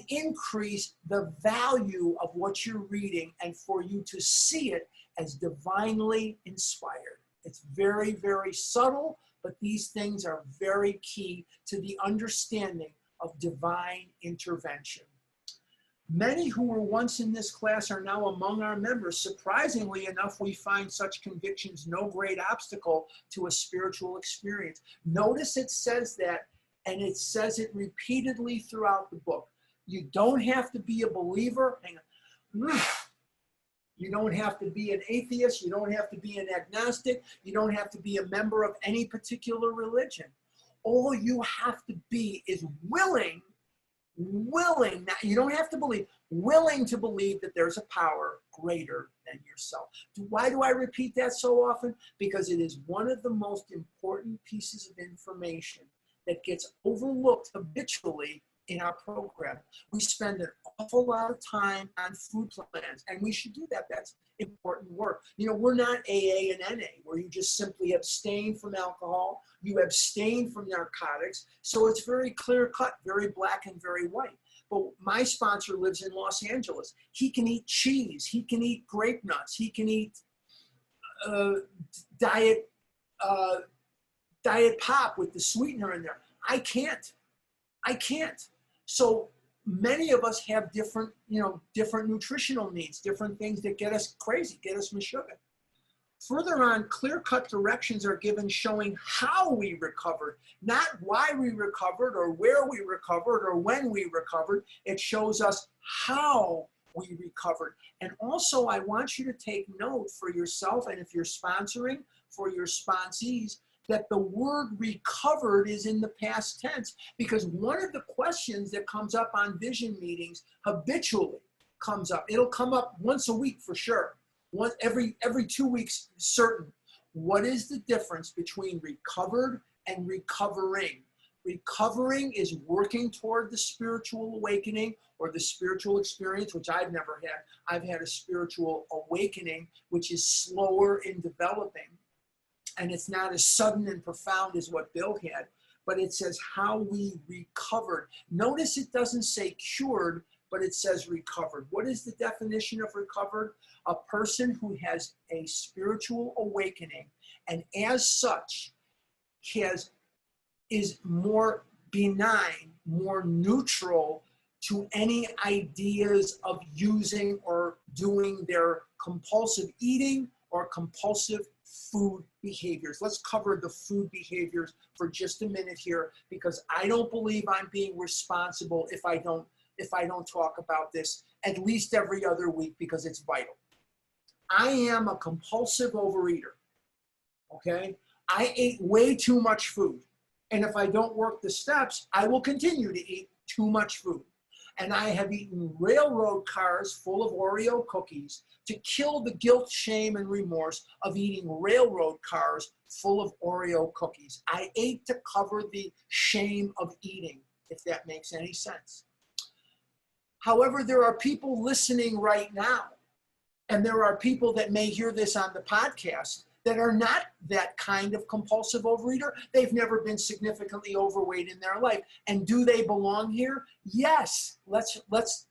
increase the value of what you're reading, and for you to see it as divinely inspired. It's very, very subtle, but these things are very key to the understanding of divine intervention. Many who were once in this class are now among our members. Surprisingly enough, we find such convictions no great obstacle to a spiritual experience. Notice it says that, and it says it repeatedly throughout the book. You don't have to be a believer. Hang on. You don't have to be an atheist. You don't have to be an agnostic. You don't have to be a member of any particular religion. All you have to be is willing, now, you don't have to believe, willing to believe that there's a power greater than yourself. Why do I repeat that so often? Because it is one of the most important pieces of information that gets overlooked habitually in our program. We spend an awful lot of time on food plans, and we should do that. That's important work. You know, we're not AA and NA, where you just simply abstain from alcohol, you abstain from narcotics. So it's very clear cut, very black and very white. But my sponsor lives in Los Angeles. He can eat cheese, he can eat grape nuts, he can eat diet pop with the sweetener in there. I can't. So many of us have different nutritional needs, different things that get us crazy, get us mishuggah. Further on, clear-cut directions are given showing how we recovered, not why we recovered or where we recovered or when we recovered. It shows us how we recovered. And also, I want you to take note for yourself, and if you're sponsoring, for your sponsees, that the word recovered is in the past tense, because one of the questions that comes up on vision meetings habitually comes up. It'll come up once a week for sure. Every 2 weeks, certain. What is the difference between recovered and recovering? Recovering is working toward the spiritual awakening or the spiritual experience, which I've never had. I've had a spiritual awakening, which is slower in developing. And it's not as sudden and profound as what Bill had, but it says how we recovered. Notice it doesn't say cured, but it says recovered. What is the definition of recovered? A person who has a spiritual awakening and as such is more benign, more neutral to any ideas of using or doing their compulsive eating or compulsive food behaviors. Let's cover the food behaviors for just a minute here, because I don't believe I'm being responsible if I don't talk about this at least every other week, because it's vital. I am a compulsive overeater, okay? I ate way too much food. And if I don't work the steps, I will continue to eat too much food. And I have eaten railroad cars full of Oreo cookies to kill the guilt, shame, and remorse of eating railroad cars full of Oreo cookies. I ate to cover the shame of eating, if that makes any sense. However, there are people listening right now, and there are people that may hear this on the podcast that are not that kind of compulsive overeater. They've never been significantly overweight in their life. And do they belong here? Yes. Let's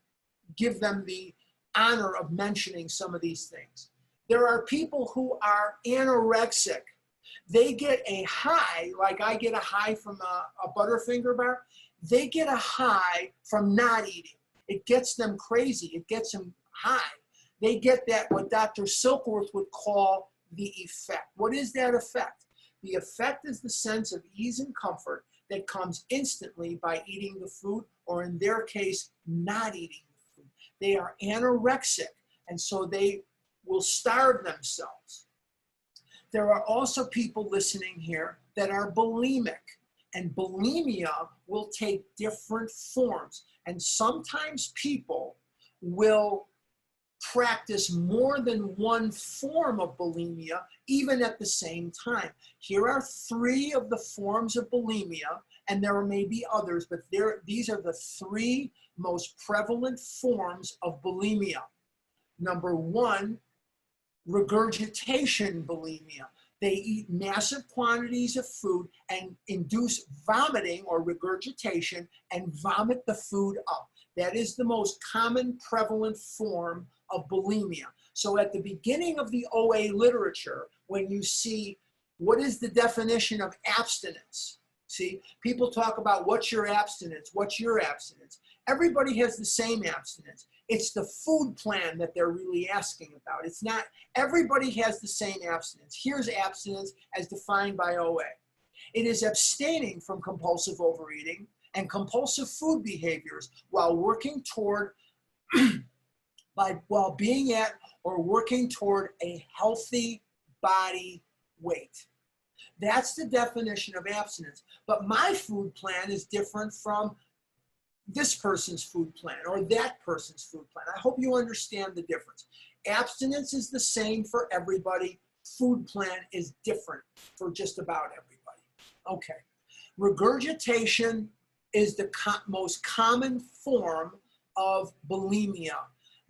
give them the honor of mentioning some of these things. There are people who are anorexic. They get a high, like I get a high from a Butterfinger bar. They get a high from not eating. It gets them crazy. It gets them high. They get that, what Dr. Silkworth would call the effect. What is that effect? The effect is the sense of ease and comfort that comes instantly by eating the food, or in their case, not eating the food. They are anorexic, and so they will starve themselves. There are also people listening here that are bulimic, and bulimia will take different forms. And sometimes people will practice more than one form of bulimia, even at the same time. Here are 3 of the forms of bulimia, and there may be others, but these are the 3 most prevalent forms of bulimia. Number 1, regurgitation bulimia. They eat massive quantities of food and induce vomiting or regurgitation and vomit the food up. That is the most common prevalent form of bulimia. So at the beginning of the OA literature, when you see what is the definition of abstinence, see, people talk about what's your abstinence, what's your abstinence. Everybody has the same abstinence. It's the food plan that they're really asking about. It's not, everybody has the same abstinence. Here's abstinence as defined by OA. It is abstaining from compulsive overeating and compulsive food behaviors while working toward, while being at or working toward a healthy body weight. That's the definition of abstinence. But my food plan is different from this person's food plan or that person's food plan. I hope you understand the difference. Abstinence is the same for everybody. Food plan is different for just about everybody. Okay. Regurgitation is the most common form of bulimia.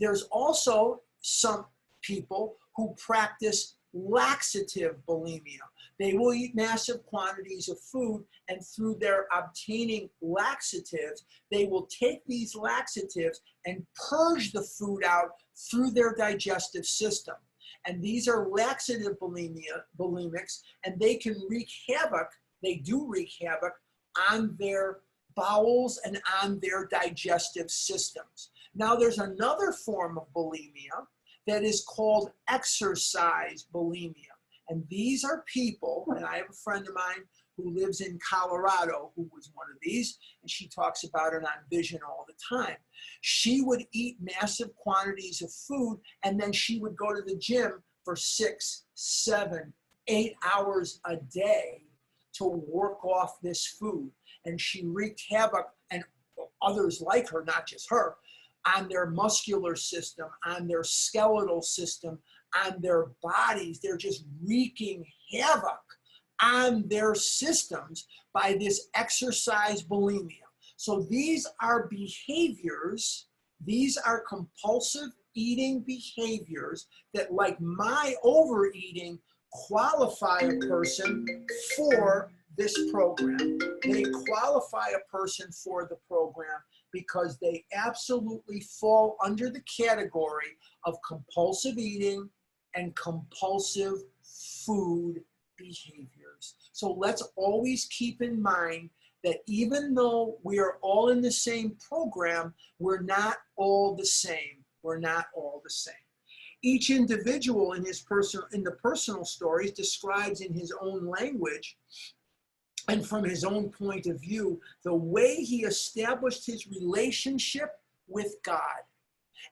There's also some people who practice laxative bulimia. They will eat massive quantities of food, and through their obtaining laxatives, they will take these laxatives and purge the food out through their digestive system. And these are laxative bulimics, and they can wreak havoc, they do wreak havoc on their bowels and on their digestive systems. Now there's another form of bulimia that is called exercise bulimia. And these are people, and I have a friend of mine who lives in Colorado who was one of these, and she talks about it on Vision all the time. She would eat massive quantities of food, and then she would go to the gym for 6, 7, 8 hours a day to work off this food. And she wreaked havoc, and others like her, not just her, on their muscular system, on their skeletal system, on their bodies. They're just wreaking havoc on their systems by this exercise bulimia. So these are behaviors, these are compulsive eating behaviors that, like my overeating, qualify a person for this program. They qualify a person for the program because they absolutely fall under the category of compulsive eating and compulsive food behaviors. So let's always keep in mind that even though we are all in the same program, we're not all the same. We're not all the same. Each individual in the personal stories describes in his own language and from his own point of view the way he established his relationship with God.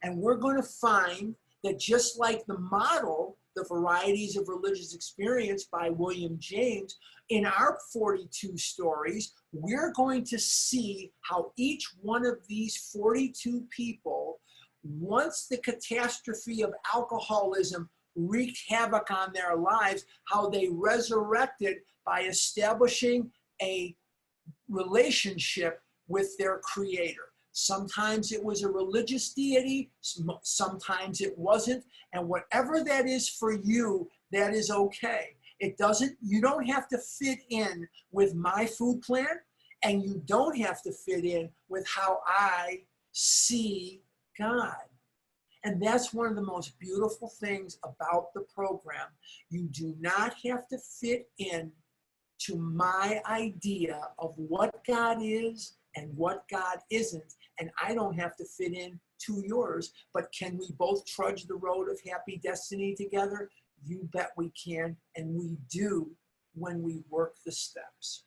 And we're going to find that just like the model, The Varieties of Religious Experience by William James, in our 42 stories, we're going to see how each one of these 42 people, once the catastrophe of alcoholism wreaked havoc on their lives, how they resurrected by establishing a relationship with their Creator. Sometimes it was a religious deity, sometimes it wasn't, and whatever that is for you, that is okay. You don't have to fit in with my food plan, and you don't have to fit in with how I see God. And that's one of the most beautiful things about the program. You do not have to fit in to my idea of what God is and what God isn't, and I don't have to fit in to yours. But can we both trudge the road of happy destiny together? You bet we can, and we do when we work the steps.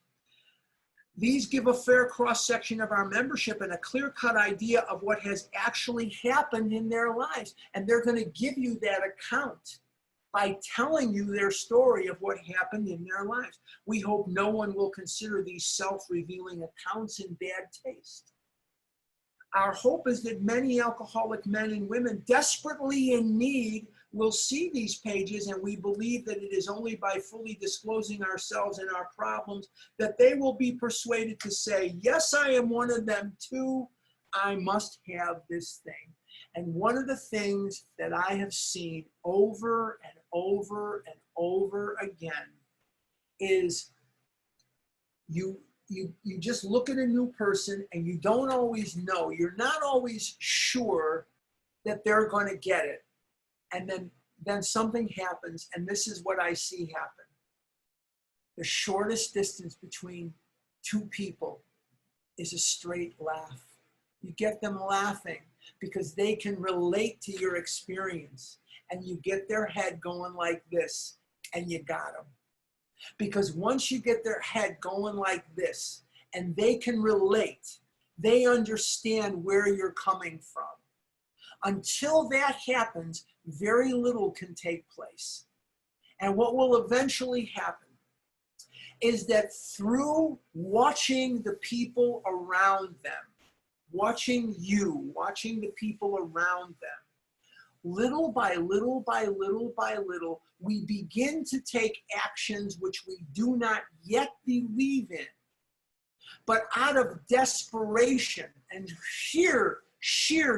These give a fair cross-section of our membership and a clear-cut idea of what has actually happened in their lives. And they're going to give you that account by telling you their story of what happened in their lives. We hope no one will consider these self-revealing accounts in bad taste. Our hope is that many alcoholic men and women desperately in need will see these pages, and we believe that it is only by fully disclosing ourselves and our problems that they will be persuaded to say, yes, I am one of them too. I must have this thing. And one of the things that I have seen over and over and over again is you just look at a new person and you don't always know. You're not always sure that they're going to get it. And then something happens, and this is what I see happen. The shortest distance between two people is a straight laugh. You get them laughing because they can relate to your experience, and you get their head going like this, and you got them. Because once you get their head going like this, and they can relate, they understand where you're coming from. Until that happens, very little can take place. And what will eventually happen is that through watching the people around them, watching you, watching the people around them, little by little by little by little, we begin to take actions which we do not yet believe in. But out of desperation and sheer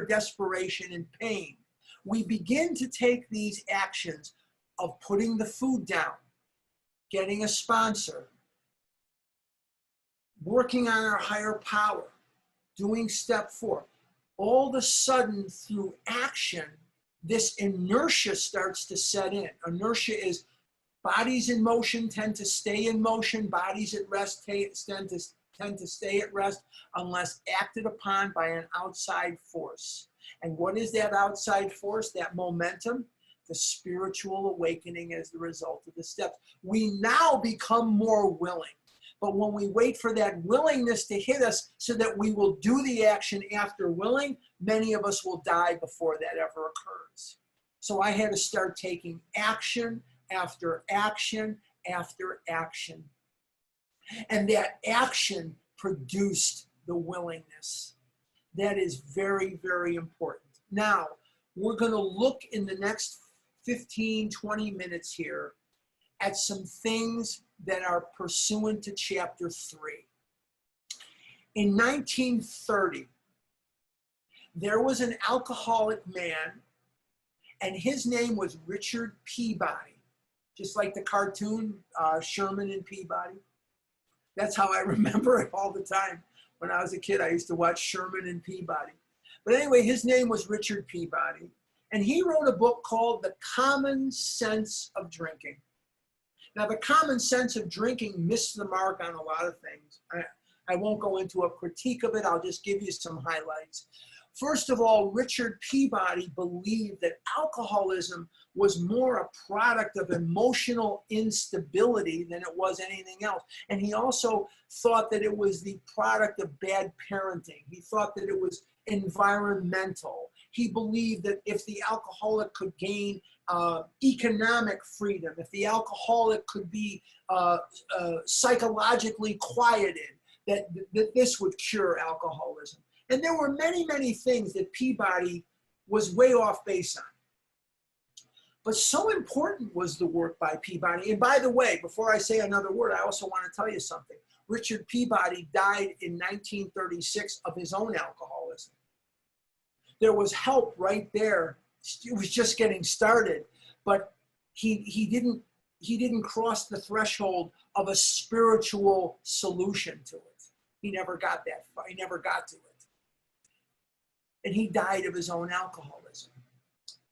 desperation and pain, we begin to take these actions of putting the food down, getting a sponsor, working on our higher power, doing step 4. All of a sudden, through action, this inertia starts to set in. Inertia is bodies in motion tend to stay in motion, bodies at rest tend to stay at rest unless acted upon by an outside force. And what is that outside force? That momentum? The spiritual awakening as the result of the steps. We now become more willing. But when we wait for that willingness to hit us so that we will do the action after willing, many of us will die before that ever occurs. So I had to start taking action after action after action. And that action produced the willingness. That is very, very important. Now, we're going to look in the next 15, 20 minutes here at some things that are pursuant to chapter 3. In 1930, there was an alcoholic man, and his name was Richard Peabody, just like the cartoon Sherman and Peabody. That's how I remember it all the time. When I was a kid, I used to watch Sherman and Peabody. But anyway, his name was Richard Peabody, and he wrote a book called The Common Sense of Drinking. Now, the common sense of drinking missed the mark on a lot of things. I won't go into a critique of it. I'll just give you some highlights. First of all, Richard Peabody believed that alcoholism was more a product of emotional instability than it was anything else. And he also thought that it was the product of bad parenting. He thought that it was environmental. He believed that if the alcoholic could gain economic freedom, if the alcoholic could be psychologically quieted, that this would cure alcoholism. And there were many, many things that Peabody was way off base on. But so important was the work by Peabody. And by the way, before I say another word, I also want to tell you something. Richard Peabody died in 1936 of his own alcoholism. There was help right there. It was just getting started, but he didn't cross the threshold of a spiritual solution to it. He never got that far. He never got to it. And he died of his own alcoholism.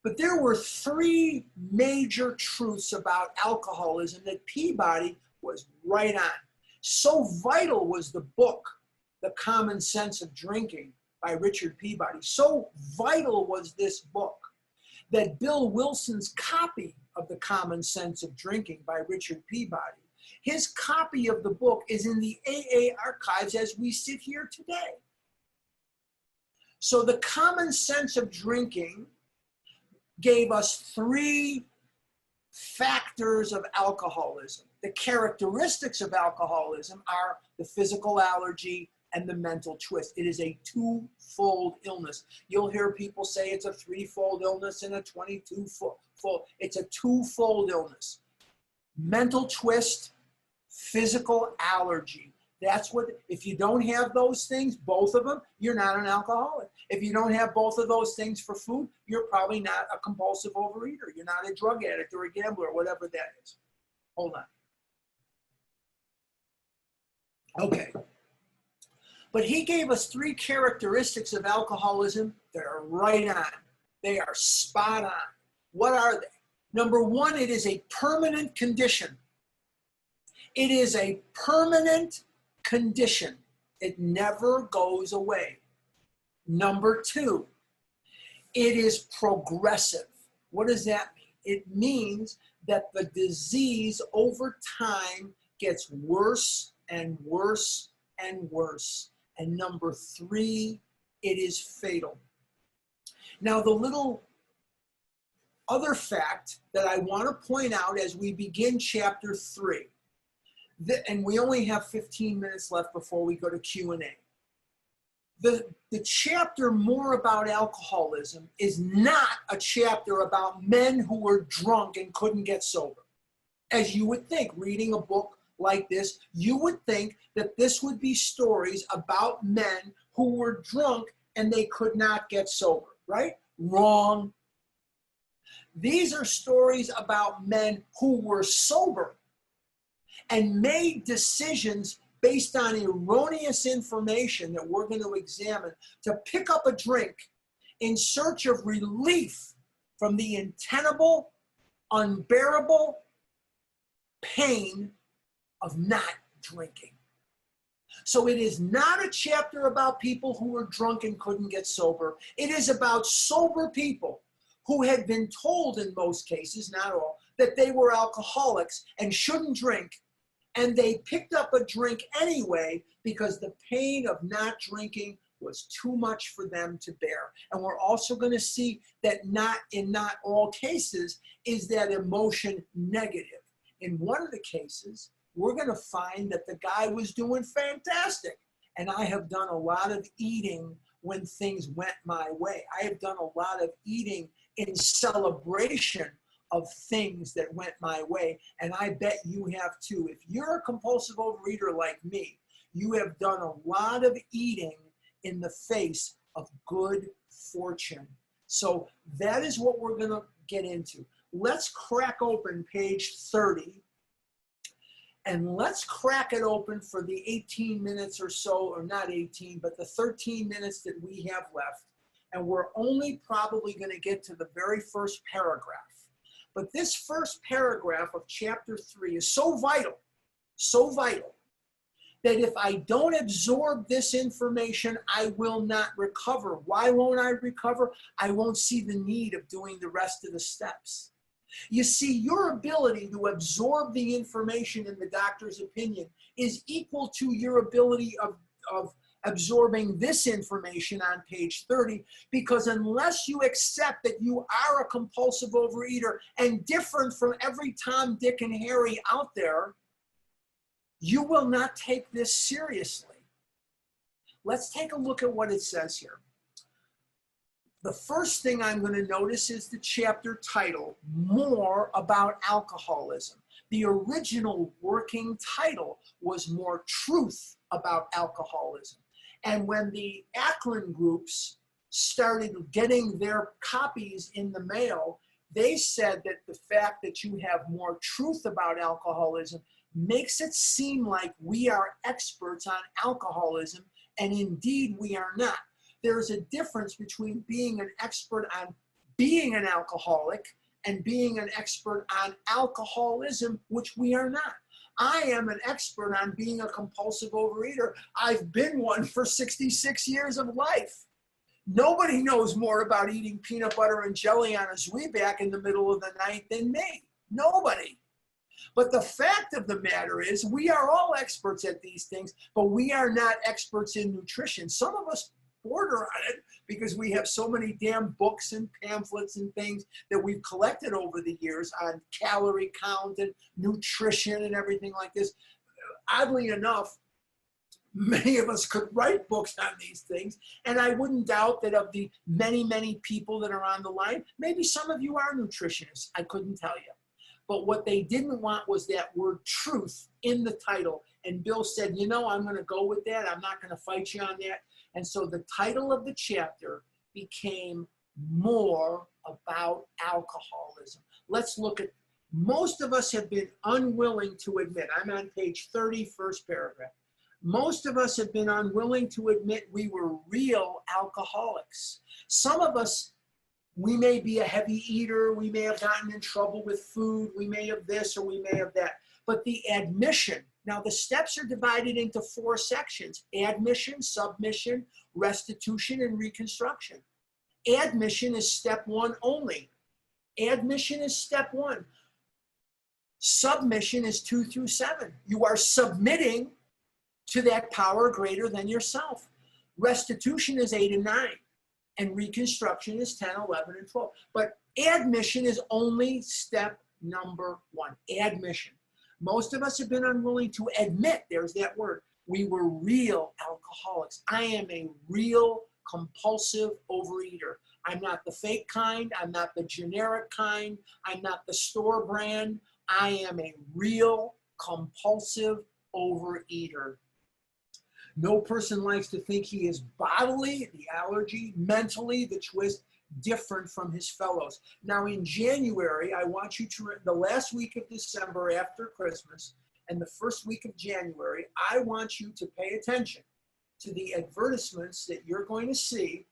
But there were 3 major truths about alcoholism that Peabody was right on. So vital was the book, The Common Sense of Drinking by Richard Peabody. So vital was this book that Bill Wilson's copy of The Common Sense of Drinking by Richard Peabody, his copy of the book is in the AA archives as we sit here today. So The Common Sense of Drinking gave us 3 factors of alcoholism. The characteristics of alcoholism are the physical allergy and the mental twist. It is a 2-fold illness. You'll hear people say it's a 3-fold illness and a 22-fold. It's a 2-fold illness. Mental twist, physical allergy. That's what, if you don't have those things, both of them, you're not an alcoholic. If you don't have both of those things for food, you're probably not a compulsive overeater. You're not a drug addict or a gambler or whatever that is. Hold on. Okay. But he gave us 3 characteristics of alcoholism that are right on. They are spot on. What are they? Number 1, it is a permanent condition. It is a permanent condition. It never goes away. Number 2, it is progressive. What does that mean? It means that the disease over time gets worse and worse and worse. And number 3, it is fatal. Now, the little other fact that I want to point out as we begin chapter 3, and we only have 15 minutes left before we go to Q&A. The chapter more about alcoholism is not a chapter about men who were drunk and couldn't get sober. As you would think, reading a book like this, you would think that this would be stories about men who were drunk and they could not get sober, right? Wrong. These are stories about men who were sober and made decisions based on erroneous information that we're going to examine to pick up a drink in search of relief from the untenable, unbearable pain of not drinking. So it is not a chapter about people who were drunk and couldn't get sober. It is about sober people who had been told in most cases, not all, that they were alcoholics and shouldn't drink. And they picked up a drink anyway because the pain of not drinking was too much for them to bear. And we're also going to see that in not all cases is that emotion negative. In one of the cases, we're going to find that the guy was doing fantastic. And I have done a lot of eating when things went my way. I have done a lot of eating in celebration of things that went my way. And I bet you have too. If you're a compulsive overeater like me, you have done a lot of eating in the face of good fortune. So that is what we're going to get into. Let's crack open page 30. And let's crack it open for the 18 minutes or so, or not 18, but the 13 minutes that we have left. And we're only probably going to get to the very first paragraph. But this first paragraph of chapter 3 is so vital, that if I don't absorb this information, I will not recover. Why won't I recover? I won't see the need of doing the rest of the steps. You see, your ability to absorb the information in the doctor's opinion is equal to your ability of absorbing this information on page 30, because unless you accept that you are a compulsive overeater and different from every Tom, Dick, and Harry out there, you will not take this seriously. Let's take a look at what it says here. The first thing I'm going to notice is the chapter title, More About Alcoholism. The original working title was More Truth About Alcoholism. And when the Ackland groups started getting their copies in the mail, they said that the fact that you have more truth about alcoholism makes it seem like we are experts on alcoholism, and indeed we are not. There's a difference between being an expert on being an alcoholic and being an expert on alcoholism, which we are not. I am an expert on being a compulsive overeater. I've been one for 66 years of life. Nobody knows more about eating peanut butter and jelly on a Zwieback in the middle of the night than me. Nobody. But the fact of the matter is, we are all experts at these things, but we are not experts in nutrition. Some of us border on it because we have so many damn books and pamphlets and things that we've collected over the years on calorie count and nutrition and everything like this. Oddly enough, many of us could write books on these things, and I wouldn't doubt that of the many, many people that are on the line, maybe some of you are nutritionists. I couldn't tell you. But what they didn't want was that word truth in the title. And Bill said, you know, I'm going to go with that. I'm not going to fight you on that. And so the title of the chapter became More About Alcoholism. Let's look at, most of us have been unwilling to admit, I'm on page 30, first paragraph. Most of us have been unwilling to admit we were real alcoholics. Some of us, we may be a heavy eater, we may have gotten in trouble with food, we may have this or we may have that. But the admission, now the steps are divided into 4 sections: admission, submission, restitution, and reconstruction. Admission is step 1 only. Admission is step 1. Submission is 2 through 7. You are submitting to that power greater than yourself. Restitution is 8 and 9. And reconstruction is 10, 11, and 12. But admission is only step number 1, admission. Most of us have been unwilling to admit, there's that word, we were real alcoholics. I am a real compulsive overeater. I'm not the fake kind. I'm not the generic kind. I'm not the store brand. I am a real compulsive overeater. No person likes to think he is bodily, the allergy, mentally, the twist, different from his fellows. Now in January, I want you to, the last week of December after Christmas and the first week of January, I want you to pay attention to the advertisements that you're going to see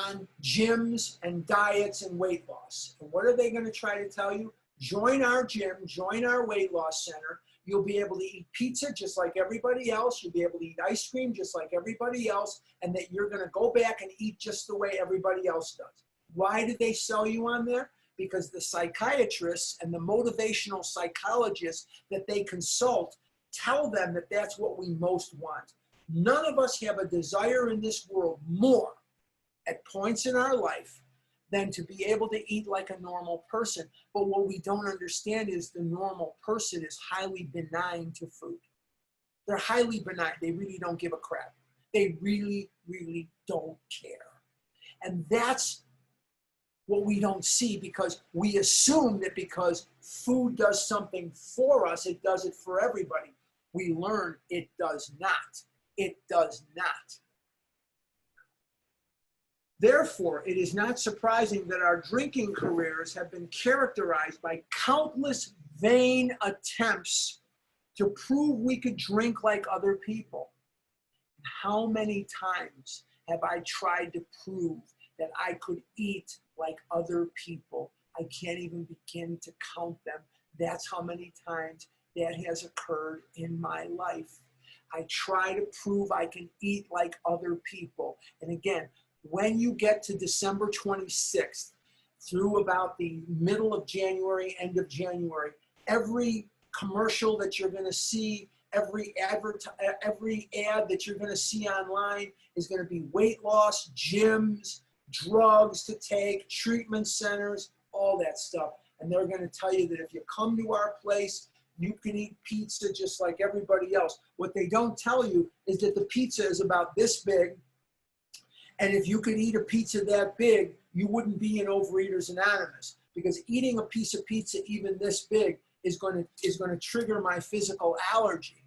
on gyms and diets and weight loss. And what are they going to try to tell you? Join our gym, join our weight loss center. You'll be able to eat pizza just like everybody else. You'll be able to eat ice cream just like everybody else, and that you're going to go back and eat just the way everybody else does. Why do they sell you on there? Because the psychiatrists and the motivational psychologists that they consult tell them that that's what we most want. None of us have a desire in this world more at points in our life than to be able to eat like a normal person. But what we don't understand is the normal person is highly benign to food. They're highly benign. They really don't give a crap. They really, really don't care. And that's what we don't see, because we assume that because food does something for us, it does it for everybody. We learn it does not. It does not. Therefore, it is not surprising that our drinking careers have been characterized by countless vain attempts to prove we could drink like other people. How many times have I tried to prove that I could eat like other people? I can't even begin to count them. That's how many times that has occurred in my life. I try to prove I can eat like other people. And again, when you get to December 26th through about the middle of January, end of January, every commercial that you're going to see, every ad that you're going to see online is going to be weight loss, gyms, drugs to take, treatment centers, all that stuff. And they're going to tell you that if you come to our place, you can eat pizza just like everybody else. What they don't tell you is that the pizza is about this big. And if you could eat a pizza that big, you wouldn't be in Overeaters Anonymous, because eating a piece of pizza even this big is going to trigger my physical allergy.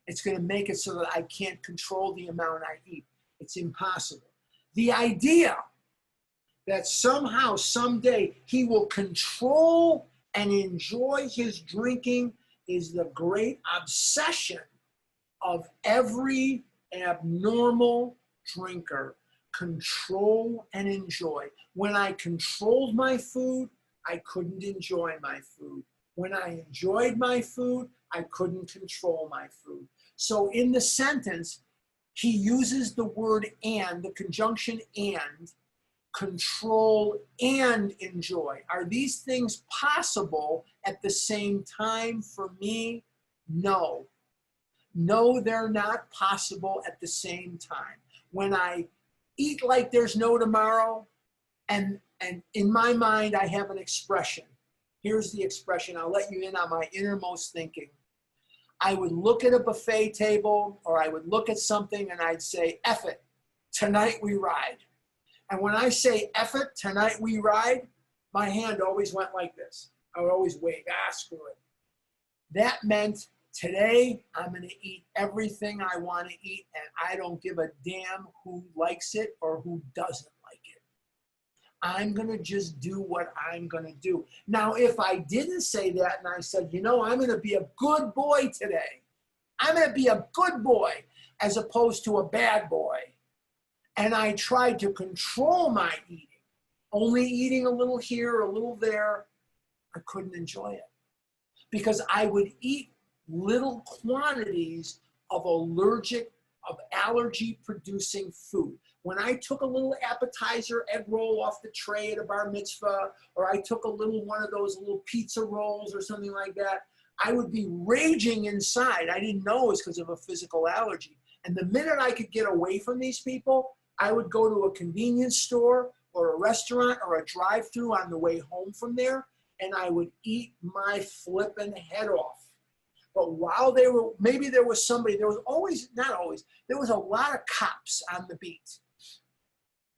It's going to make it so that I can't control the amount I eat. It's impossible. The idea that somehow, someday, he will control and enjoy his drinking is the great obsession of every abnormal drinker. Control and enjoy. When I controlled my food, I couldn't enjoy my food. When I enjoyed my food, I couldn't control my food. So in the sentence, he uses the word and, the conjunction and, control and enjoy. Are these things possible at the same time for me? No. No, they're not possible at the same time. When I eat like there's no tomorrow, and in my mind, I have an expression. Here's the expression. I'll let you in on my innermost thinking. I would look at a buffet table, or I would look at something and I'd say, F it, tonight we ride. And when I say F it, tonight we ride, my hand always went like this. I would always wave, screw it. That meant today I'm going to eat everything I want to eat, and I don't give a damn who likes it or who doesn't like it. I'm going to just do what I'm going to do. Now, if I didn't say that and I said, you know, I'm going to be a good boy today. I'm going to be a good boy as opposed to a bad boy. And I tried to control my eating, only eating a little here, a little there, I couldn't enjoy it. Because I would eat little quantities of allergy-producing food. When I took a little appetizer egg roll off the tray at a bar mitzvah, or I took a little one of those little pizza rolls or something like that, I would be raging inside. I didn't know it was because of a physical allergy. And the minute I could get away from these people, I would go to a convenience store or a restaurant or a drive-through on the way home from there, and I would eat my flippin' head off. But while they were, maybe there was somebody, there was always, not always, there was a lot of cops on the beat.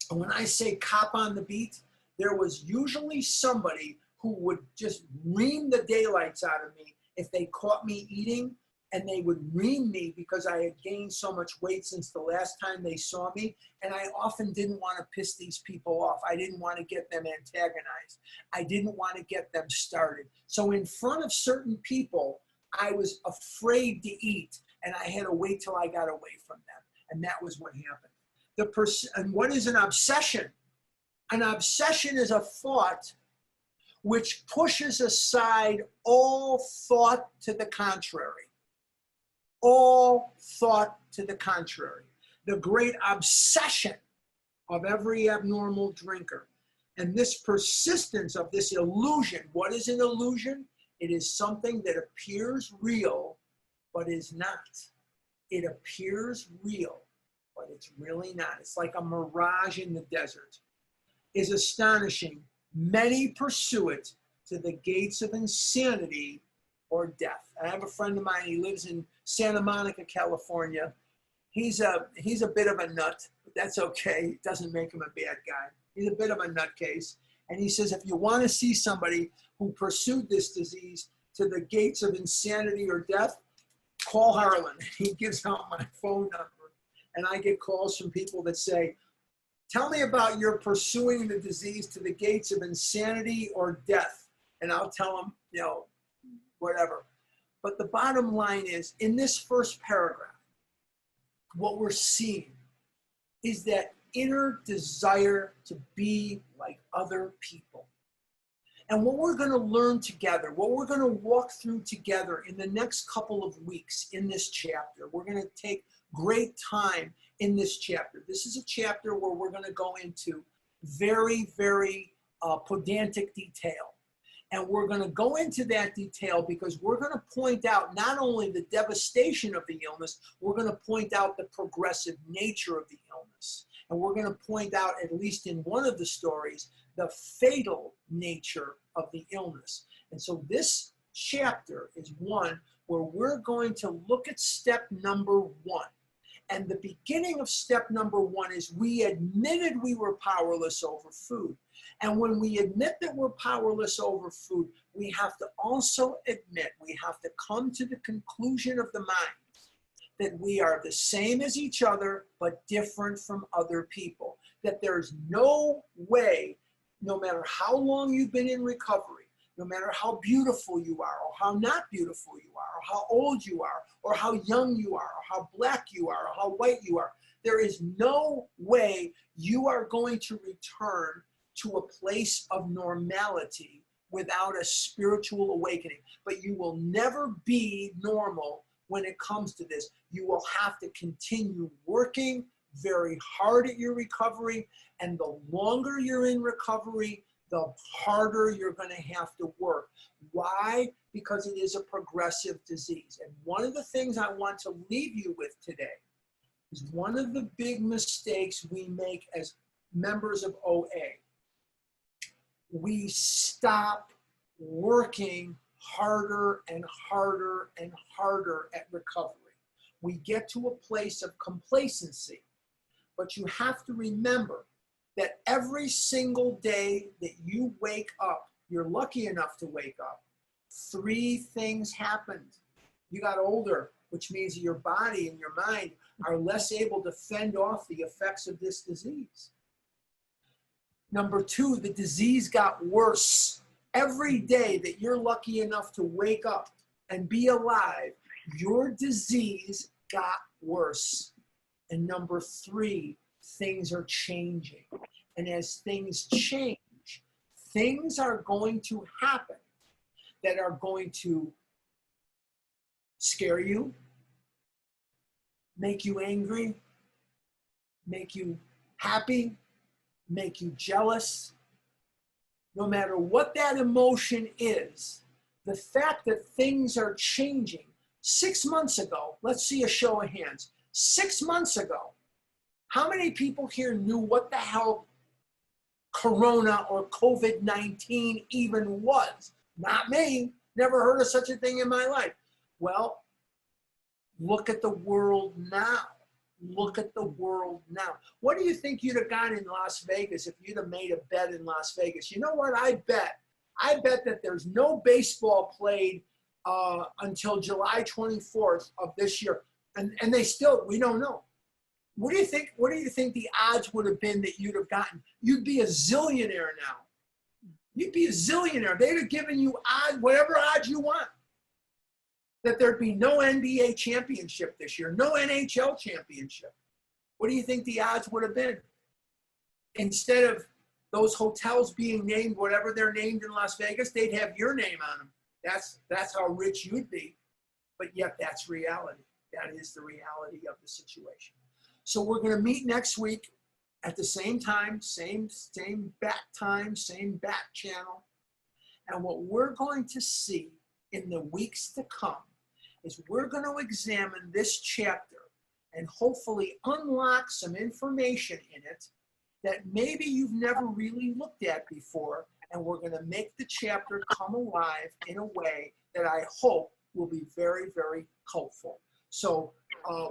And when I say cop on the beat, there was usually somebody who would just ream the daylights out of me if they caught me eating, and they would ream me because I had gained so much weight since the last time they saw me. And I often didn't want to piss these people off. I didn't want to get them antagonized. I didn't want to get them started. So in front of certain people, I was afraid to eat, and I had to wait till I got away from them. And that was what happened. And what is an obsession? An obsession is a thought which pushes aside all thought to the contrary. All thought to the contrary. The great obsession of every abnormal drinker. And this persistence of this illusion. What is an illusion? It is something that appears real, but is not. It appears real, but it's really not. It's like a mirage in the desert. is astonishing. Many pursue it to the gates of insanity or death. I have a friend of mine, he lives in Santa Monica, California. He's a bit of a nut, but that's okay. It doesn't make him a bad guy. He's a bit of a nutcase. And he says, if you want to see somebody who pursued this disease to the gates of insanity or death, call Harlan. He gives out my phone number. And I get calls from people that say, tell me about your pursuing the disease to the gates of insanity or death. And I'll tell them, you know, whatever. But the bottom line is, in this first paragraph, what we're seeing is that inner desire to be like other people. And what we're going to learn together, what we're going to walk through together in the next couple of weeks in this chapter, we're going to take great time in this chapter. This is a chapter where we're going to go into very, very pedantic detail. And we're going to go into that detail because we're going to point out not only the devastation of the illness, we're going to point out the progressive nature of the illness. And we're going to point out, at least in one of the stories, the fatal nature of the illness. And so this chapter is one where we're going to look at step number one. And the beginning of step number one is we admitted we were powerless over food. And when we admit that we're powerless over food, we have to also admit, we have to come to the conclusion of the mind that we are the same as each other, but different from other people. That there's no way, no matter how long you've been in recovery, no matter how beautiful you are, or how not beautiful you are, or how old you are, or how young you are, or how black you are, or how white you are, there is no way you are going to return to a place of normality without a spiritual awakening. But you will never be normal when it comes to this. You will have to continue working very hard at your recovery, and the longer you're in recovery, the harder you're going to have to work. Why? Because it is a progressive disease. And one of the things I want to leave you with today is one of the big mistakes we make as members of OA. We stop working harder and harder and harder at recovery. We get to a place of complacency. But you have to remember that every single day that you wake up, you're lucky enough to wake up, 3 things happened. You got older, which means your body and your mind are less able to fend off the effects of this disease. Number 2, the disease got worse. Every day that you're lucky enough to wake up and be alive, your disease got worse. And number 3, things are changing. And as things change, things are going to happen that are going to scare you, make you angry, make you happy, make you jealous. No matter what that emotion is, the fact that things are changing. 6 months ago, let's see a show of hands. 6 months ago, how many people here knew what the hell Corona or COVID-19 even was? Not me. Never heard of such a thing in my life. Well, look at the world now. Look at the world now. What do you think you'd have got in Las Vegas if you'd have made a bet in Las Vegas? You know what I bet? I bet that there's no baseball played until July 24th of this year. And they still, we don't know. What do you think? What do you think the odds would have been that you'd have gotten? You'd be a zillionaire now. You'd be a zillionaire. They'd have given you odds, whatever odds you want. That there'd be no NBA championship this year, no NHL championship. What do you think the odds would have been? Instead of those hotels being named whatever they're named in Las Vegas, they'd have your name on them. That's how rich you'd be. But yet that's reality. That is the reality of the situation. So we're going to meet next week at the same time, same bat time, same bat channel. And what we're going to see in the weeks to come is we're going to examine this chapter and hopefully unlock some information in it that maybe you've never really looked at before, and we're going to make the chapter come alive in a way that I hope will be very, very helpful. So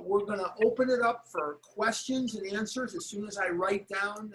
we're going to open it up for questions and answers as soon as I write down